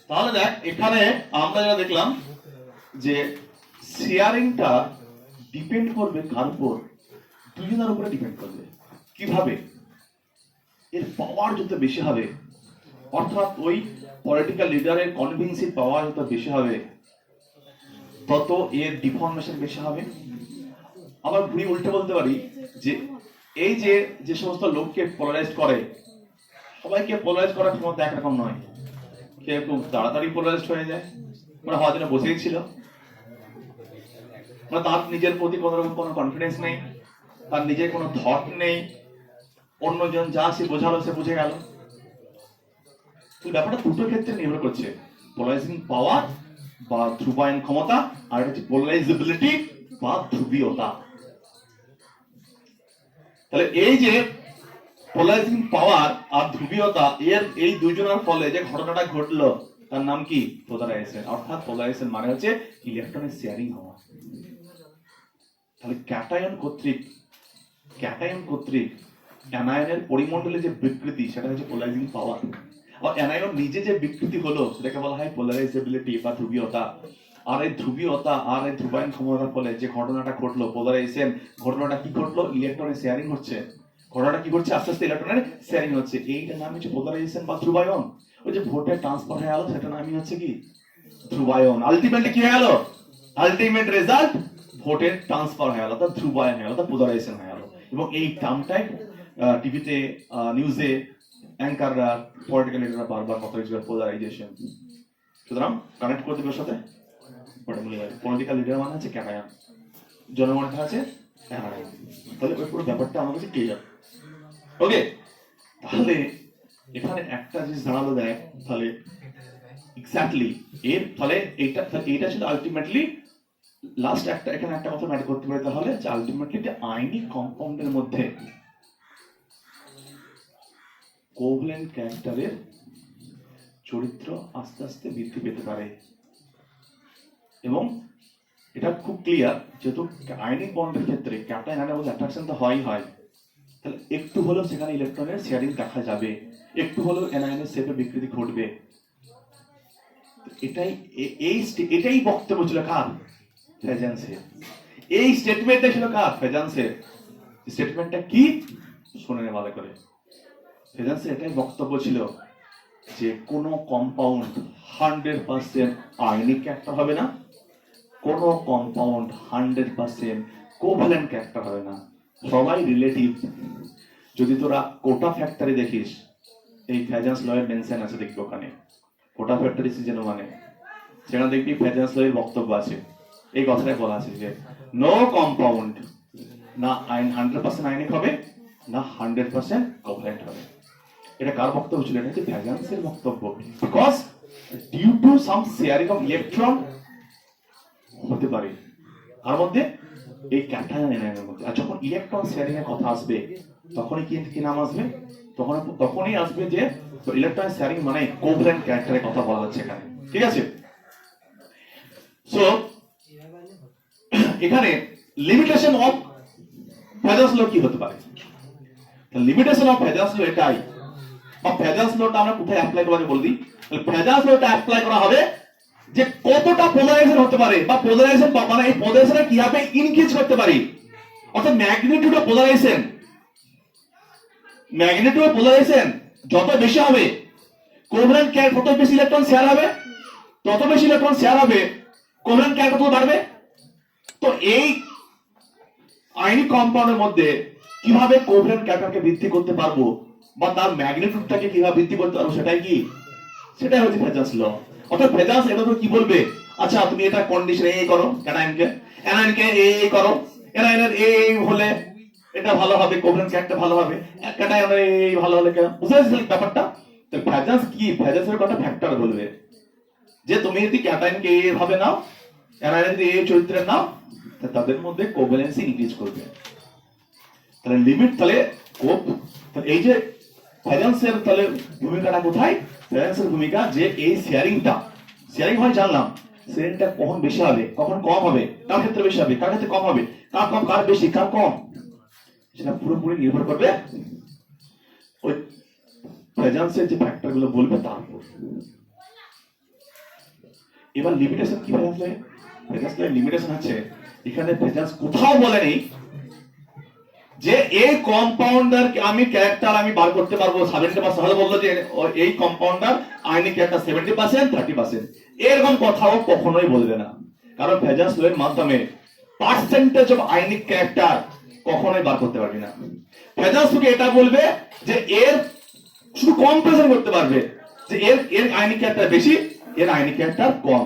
তাহলে দেখ এখানে আমরা যেটা দেখলাম যে শেয়ারিংটা ডিপেন্ড করবে কার উপর, দুজনের উপরে ডিপেন্ড করবে। কিভাবে? এর পাওয়ার যত বেশি হবে, অর্থাৎ ওই পলিটিক্যাল লিডারের কনভিন্সিং পাওয়ার যত বেশি হবে, তত এর ডিফরমেশন বেশি হবে। আবার ঘুরি উল্টে বলতে পারি যে এই যে যে সমস্ত লোককে পোলারাইজ করে, সবাইকে পোলারাইজ করার ক্ষমতা একরকম নয়। কেউ খুব তাড়াতাড়ি পোলারাইজ হয়ে যায়, মানে হওয়ার জন্য বসেই ছিল, মানে তার নিজের প্রতি কোনো রকম কোনো কনফিডেন্স নেই, তার নিজের কোনো থট নেই, অন্যজন যা সে বোঝালো সে বুঝে গেল। তো ব্যাপারটা দুটো ক্ষেত্রে নির্ভর করছে, পোলারাইজিং পাওয়ার বা ধ্রুবায়ন ক্ষমতা, আর হচ্ছে পোলারাইজেবিলিটি বা ধ্রুবীয়তা। তাহলে এই যে পোলারাইজিং পাওয়ার আর ধ্রুবীয়তা, এর এই দুইজনের ফলে যে ঘটনাটা ঘটলো তার নাম কি? পোলারাইজেশন। অর্থাৎ পোলারাইজেশন মানে হচ্ছে ইলেকট্রনের শেয়ারিং হওয়া। তাহলে ক্যাটায়ন কর্তৃক অ্যানায়নের পরিমণ্ডলে যে বিকৃতি, সেটা হচ্ছে পোলারাইজিং পাওয়ার। আর অ্যানায়ন নিজে যে বিকৃতি হলো সেটাকে বলা হয় পোলারাইজেবিলিটি বা ধ্রুবীয়তা। আর এই ধ্রুবীয়তা আর এই ধ্রুবায়ন ক্ষমতার ফলে যে ঘটনাটা ঘটলো পোলারাইজেশন, ঘটনাটা কি ঘটলো? ইলেকট্রনের শেয়ারিং হচ্ছে। ঘটনাটা কি ঘটছে? আস্তে আস্তে ইলেকট্রনের শেয়ারিং হচ্ছে। এইটার নাম হচ্ছে পোলারাইজেশন বা ধ্রুবায়ন। ওই যে ভোটে ট্রান্সফার হয়ে গেল, সেটার নামই হচ্ছে কি? ধ্রুবায়ন। আলটিমেটলি কি হয়ে গেল? আলটিমেট রেজাল্ট ভোটের ট্রান্সফার হয়ে গেল, অর্থাৎ ধ্রুবায়ন হয়ে গেল, অর্থাৎ পোলারাইজেশন হয়ে গেল। এবং এই টার্মটাই টিভিতে, নিউজে অ্যাঙ্কাররা, পলিটিক্যাল লিডাররা বারবার কথা বলছিল, পোলারাইজেশন। সুতরাং কানেক্ট করতে ওর সাথে পলিটিক্যাল লিডার মানে হচ্ছে ক্যাটায়ন, জনগণের আছে অ্যানায়ন। তাহলে ওই পুরো ব্যাপারটা আমার কাছে ক্লিয়ার। ওকে, তাহলে এখানে একটা জিনিস দাঁড়ালো, দেখ তাহলে এক্স্যাক্টলি এর ফলে এইটা ছিল আলটিমেটলি লাস্ট একটা। এখানে একটা কথা ম্যাটার করতে পারে তাহলে, যে আলটিমেটলি আইনি কম্পাউন্ডের মধ্যে কোভ্যালেন্ট ক্যারেক্টারের চরিত্র আস্তে আস্তে বৃদ্ধি পেতে পারে। এবং এটা খুব ক্লিয়ার, যেহেতু আইনি বন্ডের ক্ষেত্রে ক্যাটায়ন অ্যানায়নের মধ্যে অ্যাট্রাকশন তো হয়, তাহলে একটু হলেও সেখানে ইলেকট্রনের শেয়ারিং দেখা যাবে, একটু হলেও অ্যানায়নের শেপে বিকৃতি ঘটবে। এটাই বক্তব্য ছিল কার? ফেজান্সের। এই স্টেটমেন্টটা ছিল কার? ফেজান্সের। স্টেটমেন্টটা কি শুনে নে ভালো করে। ফেজান্সের এটাই বক্তব্য ছিল যে কোনো কম্পাউন্ড 100% আয়নিক ক্যারেক্টার হবে না, কোনো কম্পাউন্ড 100% কোভ্যালেন্ট ক্যারেক্টার হবে না, সবাই রিলেটিভ। যদি তোরা কোটা ফ্যাক্টরি দেখিস, এই ফেজান্স লয়ের মেনশন আছে, দেখবি ওখানে কোটা ফ্যাক্টরি সিজন মানে সেটা দেখবি ফেজান্স লয়ের বক্তব্য আছে। এই কথাটাই বলা আছে যে নো কম্পাউন্ড না 100% আয়নিক হবে, না 100% কোভ্যালেন্ট হবে। এটা কার বক্তব্য ছিল? এটা হচ্ছে ফেজান্সের বক্তব্য। Because due to some sharing of electron হতে পারে তার মধ্যে, এই ক্যাটায়ন অ্যানায়নের মধ্যে। আর যখন ইলেকট্রন শেয়ারিং এর কথা আসবে, তখনই কি নাম আসবে? তখনই আসবে যে ইলেকট্রন শেয়ারিং মানে কোভ্যালেন্ট ক্যারেক্টারের কথা বলা হচ্ছে এখানে। ঠিক আছে? সো এখানে লিমিটেশন অফ ফেজান্স ল কি হতে পারে? লিমিটেশন অফ ফেজান্স ল এটাই। ফেজান্স লটা আমরা কোথায় অ্যাপ্লাই করব বলে দিই। ফেজান্স লটা অ্যাপ্লাই করা হবে যে কতটা পোলারাইজেশন হতে পারে, বা পোলারাইজেশন মানে এই পোলারাইজেশন কিভাবে ইনক্রিজ করতে পারি, অর্থাৎ magnitude of polarisation. Magnitude of polarisation যত বেশি হবে, কোভ্যালেন্ট ক্যারেক্টার তত বেশি ইলেকট্রন শেয়ার হবে, তত বেশি ইলেকট্রন শেয়ার হবে, কোভ্যালেন্ট ক্যারেক্টার তত বাড়বে। তো এই আয়নিক কম্পাউন্ডের মধ্যে কিভাবে কোভ্যালেন্ট ক্যারেক্টারকে বৃদ্ধি করতে পারবো, বা তার ম্যাগনিটিউডটাকে কিভাবে বৃদ্ধি করতে পারবো, সেটাই হচ্ছে ফেজান্স ল। অর্থাৎ ফেজান্স এটা তো কি বলবে, আচ্ছা তুমি এটা কন্ডিশন এই করো, অ্যানায়নকে এই করো, অ্যানায়নের এই হলে এটা ভালো হবে, কোভ্যালেন্ট ক্যারেক্টার ভালো হবে, ক্যাটায়নের এই ভালো হলে কেন, বুঝতে পারছিস ব্যাপারটা? তো ফেজান্স কি? ফেজান্সের কথা ফ্যাক্টর বলবে যে তুমি যদি ক্যাটায়নকে এই ভাবে নাও, অ্যানায়নের যদি এই চরিত্রে নাও, তাদের মধ্যে কোভ্যালেন্সি ইনক্রিজ করবে। তাহলে লিমিট, তাহলে এই যে ফেজান্সের তাহলে ভূমিকাটা কোথায়? ফেজান্সের ভূমিকা যে এই শেয়ারিং হয় জানলাম, শেয়ারিংটা কখন বেশি হবে, কখন কম হবে, কার ক্ষেত্রে বেশি হবে, কার ক্ষেত্রে কম হবে, কার কম, কার বেশি, কার কম, সেটা পুরোপুরি নির্ভর করবে ওই ফেজান্সের যে ফ্যাক্টর গুলো বলবে তার উপর। এবার লিমিটেশন কি ভেজান্স ভেজান্স লিমিটেশন আছে এখানে ভেজান্স কোথাও বলেনি যে এই কম্পাউন্ডার আমি ক্যারেক্টার আমি বার করতে পারবো 70%, হয়তো বললো যে এই কম্পাউন্ডার আইনি ক্যারেক্টার 70%, 30%, এরকম কথাও কখনোই বলবে না, কারণ ভেজান্স এর মাধ্যমে পার্সেন্টেজ অফ আইনিক ক্যারেক্টার কখনোই বার করতে পারবি না। ভেজান্স তোকে এটা বলবে যে এর শুধু কম্পারিজন করতে পারবে যে এর আইনিক ক্যারেক্টার বেশি, এর আইনিক ক্যারেক্টার কম,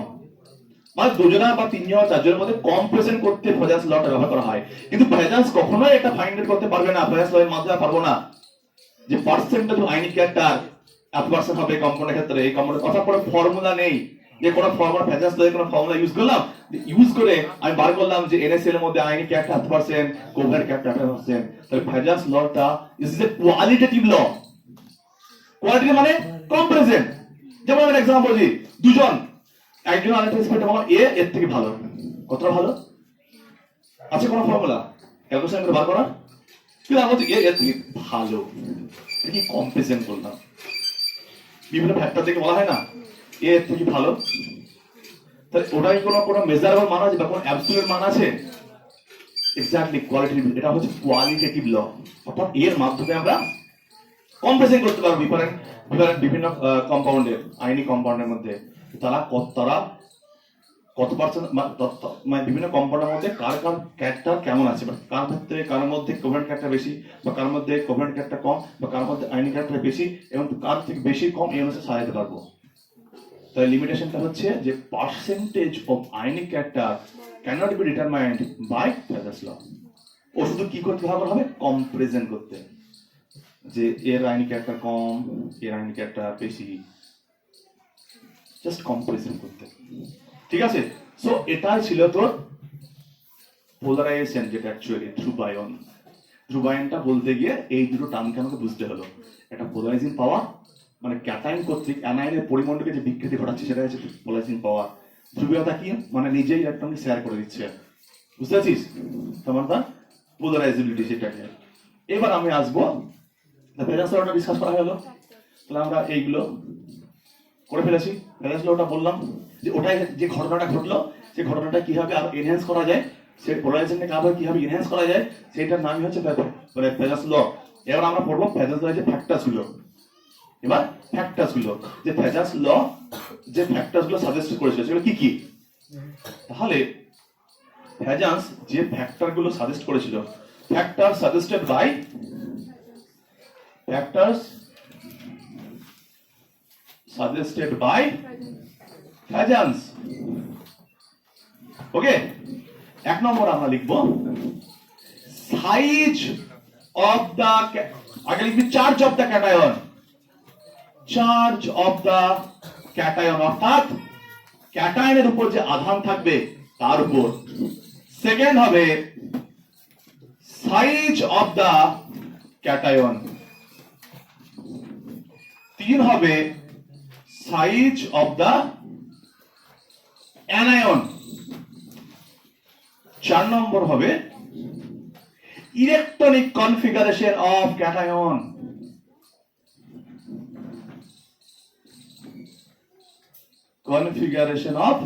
মানে দুজনা বা তিনজন চারজনের মধ্যে কম্পারিজন করতে ভেজান্স লটা ব্যবহার করা হয়। কিন্তু ভেজান্স কখনোই এটা ফাইন্ড আউট করতে পারবে না, ভেজান্স ল এর মাধ্যমে পারবো না যে পার্সেন্টেজ অফ আইনিক ক্যারেক্টার এত পার্সেন্ট হবে কম্পাউন্ডের ক্ষেত্রে। এই কম্পাউন্ডের অর্থাৎ কোনো ফর্মুলা নেই যে কোনো ফর্মুলা ভেজান্স লয়ের কোনো ফর্মুলা ইউজ করলাম, ইউজ করে আমি বার করলাম যে এনএসএল এর মধ্যে আইনিক ক্যারেক্টার 8%, কোভেন্ট ক্যারেক্টার 8%। তাহলে ভেজান্স লটা is a qualitative law. Qualitative মানে কম্পারিজন। যেমন আমি এক্সাম্পল বলি, দুজন একজন আরেকটা স্পেক্ট্রাম আমার এ এর থেকে ভালো, কতটা ভালো আছে কোনো ফর্মুলা ক্যালকুলেশন করে বার করা, কিন্তু আমি বলছি এ এর থেকে ভালো, এটা কি কম্পারিজন করলাম। বিভিন্ন ফ্যাক্টর থেকে বলা হয় না এ এর থেকে ভালো, তাহলে ওটাই কোনো মেজারেবল মান আছে বা কোনো অ্যাবসলিউট মান আছে? এক্স্যাক্টলি কোয়ালিটেটিভ, এটা হচ্ছে কোয়ালিটেটিভ ল। অর্থাৎ এর মাধ্যমে আমরা কম্পারিজন করতে পারবো বিভিন্ন কম্পাউন্ডের, আইনি কম্পাউন্ডের মধ্যে তারা কত পার্সেন্ট মানে বিভিন্ন কম্পাউন্ডের মধ্যে কার ক্যারেক্টার কেমন আছে, বা কার ক্ষেত্রে কার মধ্যে কোভেন্ট ক্যারেক্টার বেশি বা কার মধ্যে কোভেন্ট ক্যারেক্টার কম বা কার মধ্যে আইনি ক্যারেক্টার বেশি এবং কার থেকে বেশি কম এই অনুসারে সাজাতে পারবো। তাই লিমিটেশনটা হচ্ছে যে percentage of ionic character cannot be determined by Fajans law. ও শুধু কি করতে হবে কম্পারিজন করতে, যে এর আইনি ক্যারেক্টার কম এর আইনি ক্যারেক্টার বেশি, জাস্ট কম্পারিজন করতে। ঠিক আছে, সো এটাই ছিল তোর পোলারাইজেশন, যেটা অ্যাকচুয়ালি ধ্রুবায়ন। ধ্রুবায়নটা বলতে গিয়ে এই দুটো টার্মকে আমাকে বুঝতে হলো। একটা পোলারাইজিং পাওয়ার মানে ক্যাটাইন কর্তৃক অ্যানাইনের পরিমণ্ডলকে যে বিকৃতি ঘটাচ্ছে সেটা হচ্ছে পোলারাইজিং পাওয়ার। ধ্রুবীয়তা কি মানে নিজেই ইলেকট্রনকে শেয়ার করে দিচ্ছে, বুঝতে পারছিস? তোমার তার পোলারাইজিবিলিটি সেটাকে। এবার আমি আসবো ভেজান্স লটা ডিসকাস করা হলো, তাহলে আমরা এইগুলো করে ফেলেছি। ভেজান্স লটা বললাম যে ওটাই যে ঘটনাটা ঘটলো সেই ঘটনাটা কিভাবে আর এনহ্যান্স করা যায়, সেই পোলারাইজেশনকে কিভাবে এনহ্যান্স করা যায়, সেটার নামই হচ্ছে ভেজান্স ল। এবার আমরা পড়বো ভেজান্স ল যে ফ্যাক্টরস গুলো। এবার ফ্যাক্টরস গুলো যে ভেজান্স ল যে ফ্যাক্টরস গুলো সাজেস্ট করেছিল সেগুলো কি কি? তাহলে ভেজান্স যে ফ্যাক্টর গুলো সাজেস্ট করেছিল, factor suggested by factors suggested by Fajans. Okay, এক নম্বর আমরা লিখবো সাইজ অফ দা, আগে লিখবি charge of the cation, charge of the cation অর্থাৎ ক্যাটায়নের উপর যে আধান থাকবে তার উপর। সেকেন্ড হবে সাইজ অফ দা ক্যাটায়ন। তিন হবে সাইজ অফ দা অ্যানায়ন। চার নম্বর হবে electronic configuration of cation. Configuration of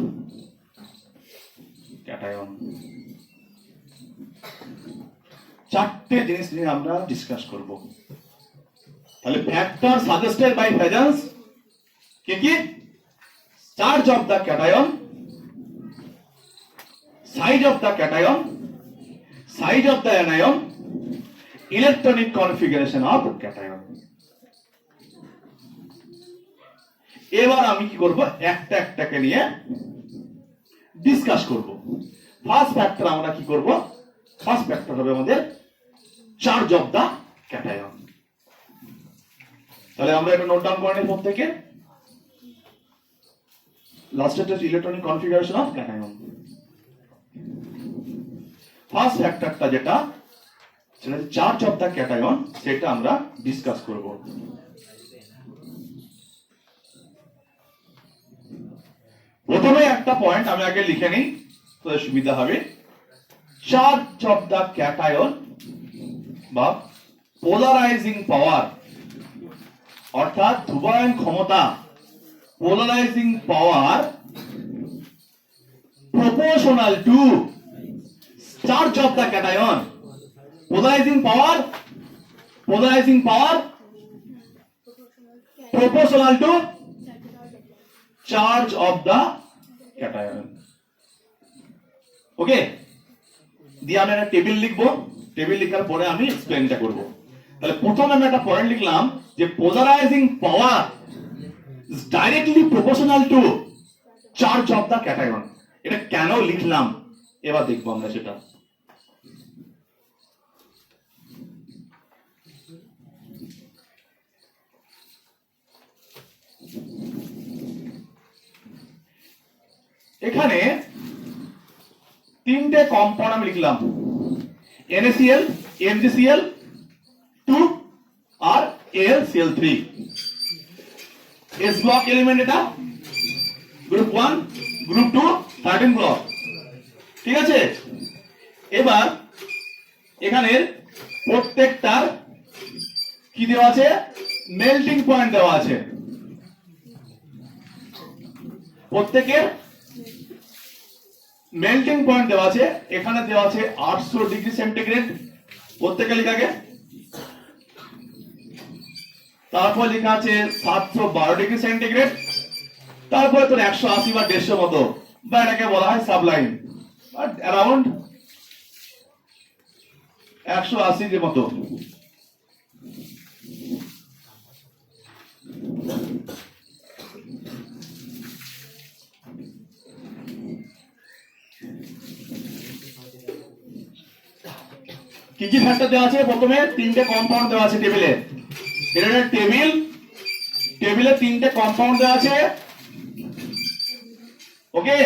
cation. চারটে জিনিস নিয়ে আমরা ডিসকাস করব। তাহলে ফ্যাক্টর সাজেস্টেড বাই ভেজান্স কি কি? Charge of the cation, size of the cation, size of the anion, electronic configuration of cation. এবার আমি কি করব, একটা একটাকে নিয়ে ডিসকাস করব। ফার্স্ট ফ্যাক্টর আমরা কি করব, ফার্স্ট ফ্যাক্টর হবে আমাদের চার্জ অফ দা ক্যাটায়ন। তাহলে আমরা এটা নোট ডাউন করে নিই প্রত্যেকে। লাস্ট হচ্ছে electronic configuration of cation. First ফ্যাক্টরটা যেটা সেটা চার্জ অফ দা ক্যাটায়ন, সেটা আমরা ডিসকাস করব। প্রথমে একটা পয়েন্ট আমি আগে লিখে নিই তাহলে সুবিধা হবে। চার্জ অফ দা ক্যাটায়ন বা পোলারাইজিং পাওয়ার অর্থাৎ ধ্রুবায়ন ক্ষমতা, polarising power proportional to charge of the cation. Polarizing power proportional to charge of the cation. ওকে, দিয়ে আমি একটা টেবিল লিখবো, টেবিল লেখার পরে আমি এক্সপ্লেনটা করব। তাহলে প্রথমে আমি একটা পয়েন্ট লিখলাম যে polarising power is directly proportional to charge of the cation. এটা কেন লিখলাম এবার দেখবো আমরা সেটা। এখানে তিনটে কম্পাউন্ড আমি লিখলাম, NaCl, MgCl 2 আর AlCl3। S ব্লক এলিমেন্ট এটা, গ্রুপ 1, গ্রুপ 2, 13 ব্লক, ঠিক আছে। এবার এখানে প্রত্যেকটার কি দেওয়া আছে, মেল্টিং পয়েন্ট দেওয়া আছে, প্রত্যেকের মেল্টিং পয়েন্ট দেওয়া আছে। এখানে দেওয়া আছে 800 ডিগ্রি সেন্টিগ্রেড প্রত্যেকে লেখা আগে, তারপর লেখা আছে 712 ডিগ্রি সেন্টিগ্রেড, তারপরে তোর 180 বা 150 মতো, বা এটাকে বলা হয় সাবলাইম, বাট অ্যারাউন্ড 180 এর মতো। কি কি ফ্যাক্টর দেওয়া আছে, প্রথমে তিনটে কম্পাউন্ড দেওয়া আছে টেবিলে। এটা একটা টেবিল, টেবিলে তিনটে কম্পাউন্ড দেওয়া আছে, ওকে।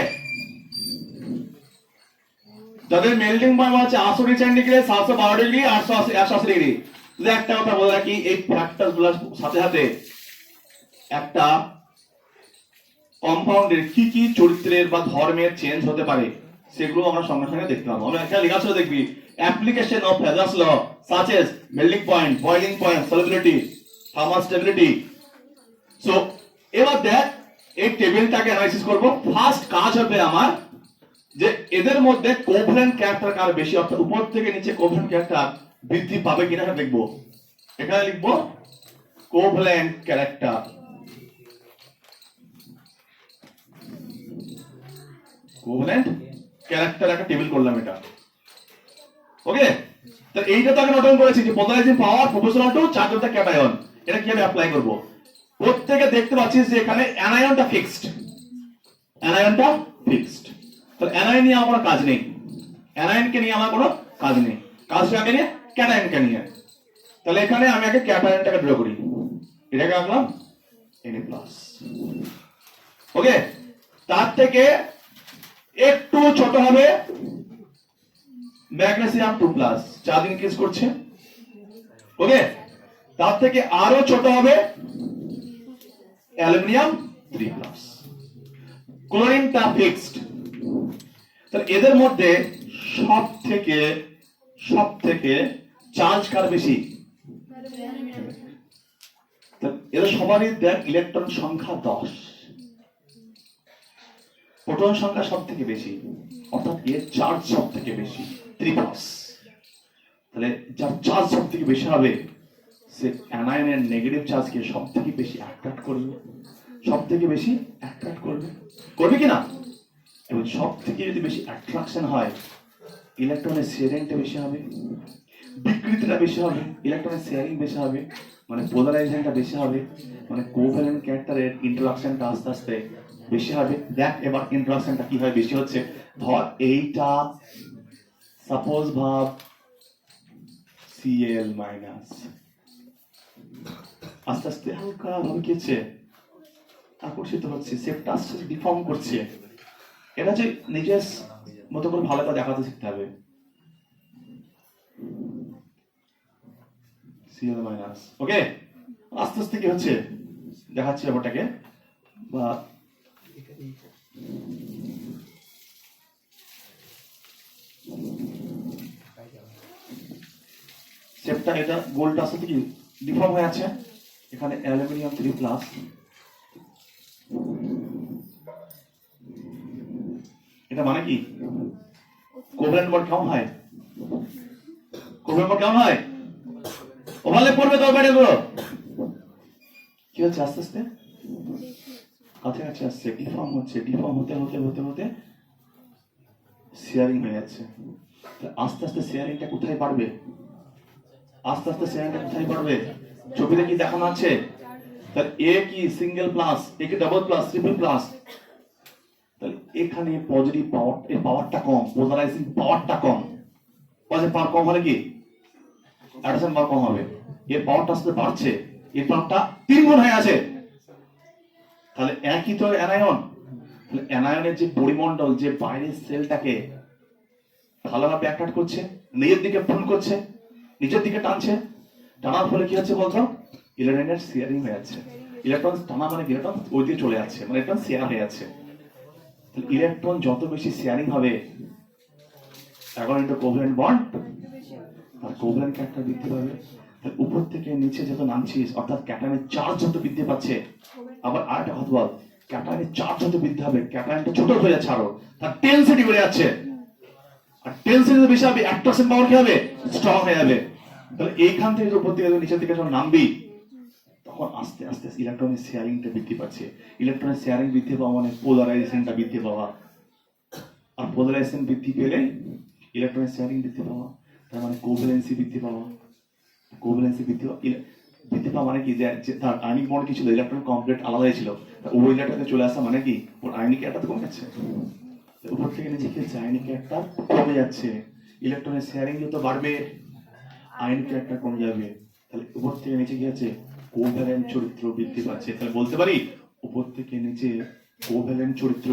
যাদের মেল্টিং পয়েন্ট আছে 800 ডিগ্রি সেন্টিগ্রেড, 712 ডিগ্রি, 880, 180 ডিগ্রি। যদি একটা কথা বলে রাখি, এই ফ্যাক্টরগুলোর সাথে সাথে একটা কম্পাউন্ডের কি কি চরিত্রের বা ধর্মের চেঞ্জ হতে পারে সেগুলো আমরা সঙ্গে সঙ্গে দেখতে পাবো। আমরা এখানে লেখা ছিল দেখবি, application of Fazer's law such as melting point, boiling point, solubility, thermal stability. So এবার দেখ এই টেবিলটাকে অ্যানালাইসিস করব। ফার্স্ট কাজ হবে আমার যে এদের মধ্যে কোভ্যালেন্ট ক্যারেক্টার কার বেশি, অর্থাৎ উপর থেকে নিচে কোভ্যালেন্ট ক্যারেক্টার বৃদ্ধি পাবে কিনা সেটা দেখব। এখানে লিখব কোভ্যালেন্ট ক্যারেক্টার, কোভ্যালেন্ট ক্যারেক্টার একটা টেবিল করলাম এটা, ওকে। তো এইটা তো আমি নোট ডাউন করেছি যে polarising power proportional to charge of the cation. এটা কিভাবে অ্যাপ্লাই করব, প্রত্যেকে দেখতে পাচ্ছিস যে এখানে অ্যানায়নটা ফিক্সড, অ্যানায়নটা ফিক্সড। তাহলে অ্যানায়ন নিয়ে আমার কোনো কাজ নেই, অ্যানায়নকে নিয়ে আমার কোনো কাজ নেই, কাজটা আগে নিয়ে ক্যাটায়নকে নিয়ে। তাহলে এখানে আমি আগে ক্যাটায়নটাকে ড্র করি, এটাকে আঁকলাম Na+, ওকে। তার থেকে একটু ছোট হবে ম্যাগনেসিয়াম 2+, চার্জ ইনক্রিজ করছে, ওকে। তার থেকে আরো ছোট হবে অ্যালুমিনিয়াম 3+, ক্লোরিনটা ফিক্সড। তাহলে এদের মধ্যে সব থেকে চার্জ কার বেশি, এদের সবারই দেখ ইলেকট্রন সংখ্যা 10, প্রোটন সংখ্যা সব থেকে বেশি, অর্থাৎ এর চার্জ সব থেকে বেশি 3+। তাহলে যার চার্জ সব থেকে বেশি হবে সে অ্যানায়নের নেগেটিভ চার্জকে সব থেকে বেশি অ্যাট্রাক্ট করবে, সব থেকে বেশি অ্যাট্রাক্ট করবে, করবে কিনা। এবং সব থেকে যদি বেশি অ্যাট্রাকশন হয় ইলেকট্রনের শেয়ারিংটা বেশি হবে, বিকৃতিটা বেশি হবে, ইলেকট্রনের শেয়ারিং বেশি হবে, মানে পোলারাইজেশনটা বেশি হবে, মানে কোভ্যালেন্ট ক্যারেক্টারের ইন্টারাকশনটা আস্তে আস্তে বেশি হবে। দেখ এবার ইন্টারাকশনটা কি হয় বেশি হচ্ছে, ধর এইটা সাপোজ ভাব Cl-, আস্তে আস্তে হালকা ভাবে কি হচ্ছে, আকর্ষিত হচ্ছে, শেপটা আস্তে আস্তে ডিফর্ম করছে। এটা যে নিজের মতো করে ভালো করে দেখাতে শিখতে হবে। Cl-, ওকে। আস্তে আস্তে কি হচ্ছে দেখাচ্ছে ব্যাপারটাকে, বা শেপটা এটা গোলটা আস্তে কি ডিফর্ম হয়ে আছে। এখানে অ্যালুমিনিয়াম 3+, এটা মানে কি কোভ্যালেন্ট বন্ড কেমন হয়? কোভ্যালেন্ট বন্ড কেমন হয়? ওভারল্যাপ করবে তো ব্যাটারিগুলো। কি হচ্ছে আস্তে আস্তে কাছাকাছি আসছে, ডিফর্ম হচ্ছে, ডিফর্ম হতে হতে হতে হতে শেয়ারিং হয়ে যাচ্ছে। আস্তে আস্তে শেয়ারিংটা কোথায় বাড়বে? আস্তে আস্তে শেয়ারিংটা কোথায় বাড়বে? ছবিতে কি দেখানো আছে? তাহলে এ কি সিঙ্গেল প্লাস, এ কি ডাবল প্লাস, ট্রিপল প্লাস। তাহলে এখানে পজিটিভ পাওয়ার, এর পাওয়ারটা কম, পোলারাইজিং পাওয়ারটা কম। পজিটিভ পাওয়ার কম হলে কি অ্যাট্রাকশন পাওয়ার কম হবে। এর পাওয়ারটা আস্তে বাড়ছে, এর পাওয়ারটা 3 গুণ হয়ে আছে। তাহলে একই তো অ্যানায়ন। তাহলে অ্যানায়নের যে পরিমণ্ডল, যে বাইরের সেলটাকে ভালোভাবে অ্যাট্রাক্ট করছে, নিজের দিকে পুল করছে, নিচের দিকে টানছে, টানার ফলে কি হচ্ছে বলতো? ইলেকট্রনের শেয়ারিং হয়ে যাচ্ছে। ইলেকট্রন টানা মানে ইলেকট্রন ওই দিকে চলে যাচ্ছে, মানে ইলেকট্রন শেয়ার হয়ে যাচ্ছে। ইলেকট্রন যত বেশি শেয়ারিং হবে অ্যাকর্ডিং টু কোভ্যালেন্ট বন্ড, আর কোভ্যালেন্ট ক্যারেক্টার বৃদ্ধি পাবে। উপর থেকে নিচে যত নামছিস, অর্থাৎ ক্যাটায়নের চার্জ যত বৃদ্ধি পাচ্ছে। আবার আরেকটা কথা বল, ক্যাটায়নের চার্জ যত বৃদ্ধি হবে, ক্যাটায়নটা ছোট হয়ে যাচ্ছে, আরো তার টেনসিটি বেড়ে যাচ্ছে। আর টেনসিটি বেশি হবে, অ্যাট্রাকশন পাওয়ার কি হবে? স্ট্রং হয়ে যাবে। তাহলে এইখান থেকে উপর থেকে নিচের দিকে যখন নামবি, তখন আস্তে আস্তে ইলেকট্রনের শেয়ারিংটা বৃদ্ধি পাচ্ছে। ইলেকট্রনের শেয়ারিং বৃদ্ধি পাওয়া মানে পোলারাইজেশনটা বৃদ্ধি পাওয়া, আর পোলারাইজেশন বৃদ্ধি পেলে ইলেকট্রনের শেয়ারিং বৃদ্ধি পাওয়া, তার মানে কোভ্যালেন্সি বৃদ্ধি পাওয়া। কোভ্যালেন্সি বৃদ্ধি পাওয়া মানে কি, যে তার আয়নিক বন্ড কি ছিল, ইলেকট্রন কমপ্লিট আলাদাই ছিল, ওই ইলেকট্রনে চলে আসা মানে কি ওর আয়নিক ক্যারেক্টার কমে যাচ্ছে। উপর থেকে নিচে কি হচ্ছে? আয়নিক ক্যারেক্টার কমে যাচ্ছে। ইলেকট্রনের শেয়ারিং যত বাড়বে, আয়নিক ক্যারেক্টার কমে যাবে। তাহলে উপর থেকে নিচে কি আছে? কোভ্যালেন্ট চরিত্র বৃদ্ধি পাচ্ছে। তাহলে বলতে পারি উপর থেকে নিচে কোভ্যালেন্ট চরিত্র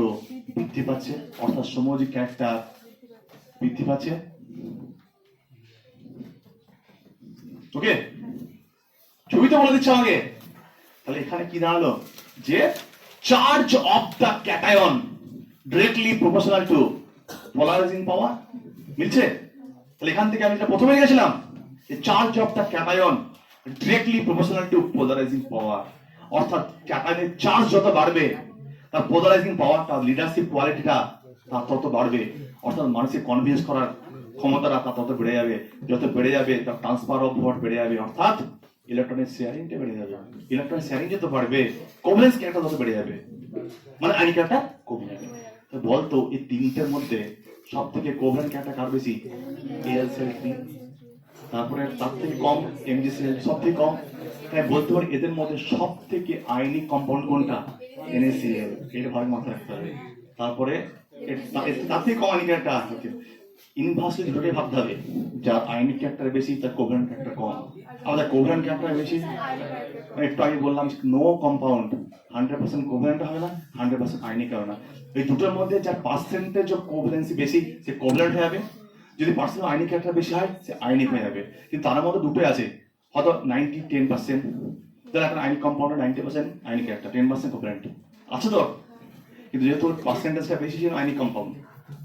বৃদ্ধি পাচ্ছে, অর্থাৎ সমযোজী ক্যারেক্টার বৃদ্ধি পাচ্ছে। ওকে, ছবিতে বলে দিচ্ছে আমাকে। তাহলে এখানে কি দাঁড়ালো? যে charge of the cation directly proportional to polarising power. মিলছে? তাহলে এখান থেকে আমি যেটা প্রথমে গেছিলাম, charge of the cation directly proportional to polarising power, অর্থাৎ ক্যাটায়নের চার্জ যত বাড়বে, তার পোলারাইজিং পাওয়ারটা, লিডারশিপ কোয়ালিটিটা তার তত বাড়বে। অর্থাৎ মানুষকে কনভিন্স করার ক্ষমতাটা তার তত বেড়ে যাবে। যত বেড়ে যাবে তার ট্রান্সফার অফ ভোট বেড়ে যাবে, অর্থাৎ ইলেকট্রনের শেয়ারিংটা বেড়ে যাবে। ইলেকট্রনের শেয়ারিং যত বাড়বে, কোভ্যালেন্স ক্যারেক্টার তত বেড়ে যাবে, মানে আয়নিক ক্যারেক্টার কমে যাবে। তো বলতো এই তিনটের মধ্যে সব থেকে কোভ্যালেন্ট ক্যারেক্টার কার বেশি? AL3। তারপরে তার থেকে কম MgCl, সব থেকে কম। তাই বলতে পারি এদের মধ্যে সব থেকে আয়নিক কম্পাউন্ড কোনটা? NaCl। এটা ভালো মাথায় রাখতে হবে। তারপরে তার থেকে কম আয়নিক ক্যারেক্টার হচ্ছে ইনভার্সলি দুটোকে ভাবতে হবে, যার আয়নিক ক্যারেক্টার বেশি তার কোভ্যালেন্ট ক্যারেক্টার কম। আমাদের কোভ্যালেন্ট ক্যারেক্টার বেশি, একটু আগে বললাম নো কম্পাউন্ড 100% কোভ্যালেন্ট হবে না, 100% আয়নিক হবে না। এই দুটোর মধ্যে যার পার্সেন্টেজ অফ কোভ্যালেন্সি বেশি সে কোভ্যালেন্ট হয়ে যাবে। যদি পার্সেন্ট আয়নিক ক্যারেক্টার বেশি হয় সে আয়নিক হয়ে যাবে। কিন্তু তার মধ্যে দুটোই আছে, হয়তো 90-10%। তাহলে এখন আয়নিক কম্পাউন্ডে 90% আয়নিক ক্যারেক্টার, 10% কোভ্যালেন্ট আছে তো। কিন্তু যেহেতু পার্সেন্টেজটা বেশি ছিল আয়নিক কম্পাউন্ড,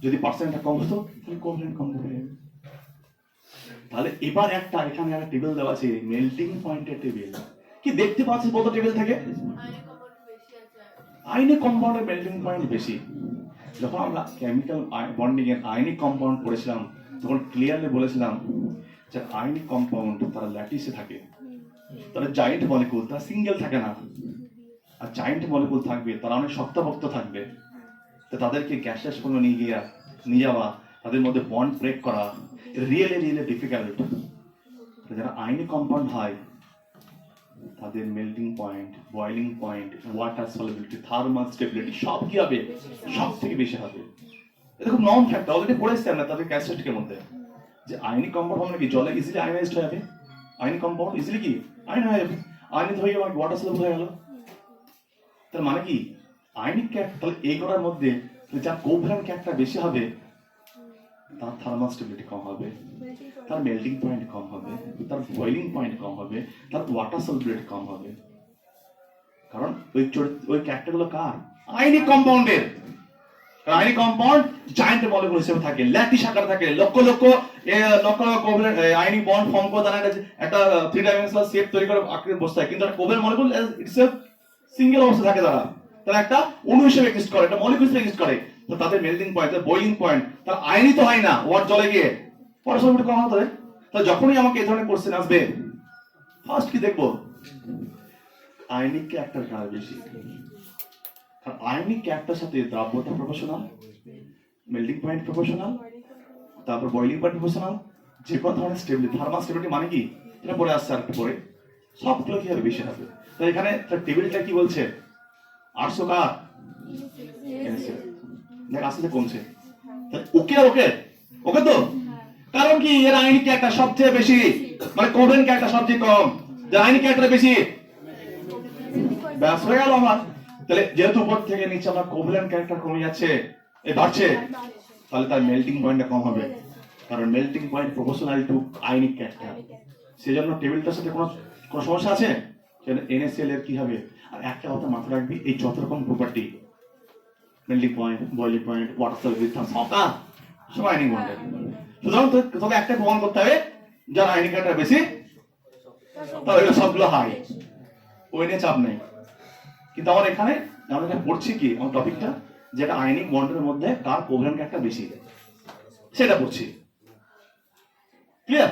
যদি পার্সেন্টটা কম হতো তাহলে কোভ্যালেন্ট কম হবে। তাহলে এবার একটা এখানে একটা টেবিল দেওয়া আছে, মেল্টিং পয়েন্টের টেবিল। কি দেখতে পাচ্ছিস কত টেবিল থেকে? আয়নিক কম্পাউন্ডের মেল্টিং পয়েন্ট বেশি। যখন আমরা কেমিক্যাল বন্ডিং এর আয়নিক কম্পাউন্ড পড়েছিলাম তখন ক্লিয়ারলি বলেছিলাম যে আয়নিক কম্পাউন্ড তারা ল্যাটিসে থাকে, তারা জায়েন্ট মলিকুল, তারা সিঙ্গেল থাকে না। আর জায়েন্ট মলিকুল থাকবে তারা অনেক শক্তপোক্ত থাকবে, তো তাদেরকে গ্যাসেস কোনো নিয়ে যাওয়া, তাদের মধ্যে বন্ড ব্রেক করা রিয়েলি ডিফিকাল্ট। যারা আয়নিক কম্পাউন্ড হয় তাদের melting point, boiling point, water solubility, thermal stability সব কি হবে? সব থেকে বেশি হবে। এটা খুব নন ফ্যাক্টর, অলরেডি পড়েছি আমরা তাদের ক্যারেক্টারিস্টিকের মধ্যে, যে আয়নিক কম্পাউন্ড হবে কি জলে ইজিলি আয়নাইজড হয়ে যাবে। আয়নিক কম্পাউন্ড ইজিলি কি আয়ন হয়ে যাবে, আয়নিত হয়ে যাবে, ওয়াটার সলিবল হয়ে গেল। তার মানে কি আয়নিক ক্যারেক্টার, তাহলে এইগুলোর মধ্যে যার কোভ্যালেন্ট ক্যারেক্টার বেশি হবে তার থার্মাল স্টেবিলিটি কম হবে, তার মেল্টিং পয়েন্ট কম হবে, তার বয়েলিং পয়েন্ট কম হবে, তার ওয়াটার সলিবিলিটি কম হবে। কারণ ওই ক্যারেক্টারগুলো কার? আয়নিক কম্পাউন্ডের। আয়নিক কম্পাউন্ড জায়েন্ট মলিকুল হিসেবে থাকে, ল্যাটিস আকারে থাকে, lakh lakh covalent ionic bond form করে তারা একটা 3 ডাইমেনশনাল শেপ তৈরি করে আকৃতি বসতে হয়। কিন্তু একটা কোভ্যালেন্ট মলিকুল ইটসেলফ সিঙ্গেল অবস্থায় থাকে, তারা একটা অণু হিসেবে এক্সিস্ট করে, একটা মলিকুল হিসেবে এক্সিস্ট করে। তো তাদের মেল্টিং পয়েন্ট, বয়েলিং পয়েন্ট, তার আয়নিত হয় না ওয়াট জলে গিয়ে, পরস্পর কম হতে। তাহলে যখনই আমাকে এই ধরনের কোশ্চেন আসবে, ফার্স্ট কি দেখবো, আয়নিক ক্যারেক্টার কার বেশি। কারণ আয়নিক ক্যারেক্টার সাথে দ্রাব্যতা প্রপোর্শনাল, মেল্টিং পয়েন্ট প্রপোর্শনাল, তারপর বয়েলিং পয়েন্ট প্রপোর্শনাল, যে কোনো ধরনের স্টেবিলিটি, থার্মাল স্টেবিলিটি মানে কি, এটা পরে আসছে আর একটু পরে, সবগুলো কি হবে, বেশি হবে। তো এখানে টেবিলটা কি বলছে, 800 কার দেখ আস্তে কমছে, ওকে ওকে ওকে তো, কারণ কি এর আয়নিক ক্যারেক্টার সবচেয়ে বেশি, মানে কোভেলেন্ট ক্যারেক্টার সবচেয়ে কম, যে আয়নিক ক্যারেক্টার বেশি, ব্যাস হয়ে গেল আমার। তাহলে যেহেতু উপর থেকে নিচে আমার কোভেলেন্ট ক্যারেক্টার কমে যাচ্ছে, এই বাড়ছে, তাহলে তার মেল্টিং পয়েন্টটা কম হবে, কারণ melting point proportional to ionic character. সেজন্য টেবিলটার সাথে কোনো সমস্যা আছে, NaCl এর কি হবে। আর একটা কথা মাথায় রাখবি, এই যত রকম property, melting point, boiling point, water solvent, সব আয়নিক বন্ডের। সুতরাং তোকে একটা প্রমাণ করতে হবে, যার আয়নিক ক্যারেক্টার বেশি, তাহলে সবগুলো হাই, ওই নিয়ে চাপ নেই। কিন্তু আমার এখানে আমরা এখানে পড়ছি কি, আমার টপিকটা যেটা আয়নিক বন্ডের মধ্যে কার কোভেলেন্ট ক্যারেক্টার বেশি, সেটা পড়ছি। ক্লিয়ার?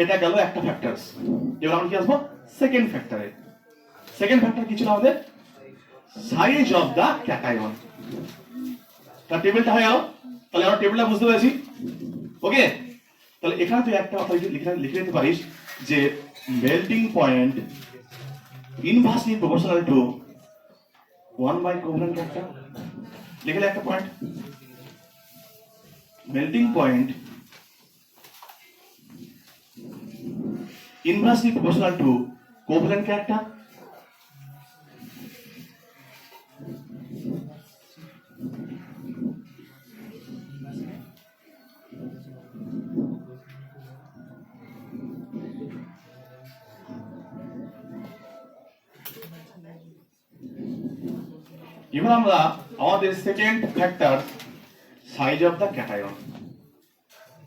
এটা গেল একটা ফ্যাক্টরস। এবার আমরা কি আসবো সেকেন্ড ফ্যাক্টরে। সেকেন্ড ফ্যাক্টর কি ছিল আমাদের, সাইজ অফ দা ক্যাটায়ন। তার টেবিলটা হয়ে গেল, তাহলে আমরা টেবিলটা বুঝতে পেরেছি। ওকে, তাহলে এখানে তুই একটা কথা লিখে দিতে পারিস যে melting point inversely proportional to covalent character. লিখলে একটা point, melting point inversely proportional to covalent character. এবার আমরা আমাদের second factor size of the cation.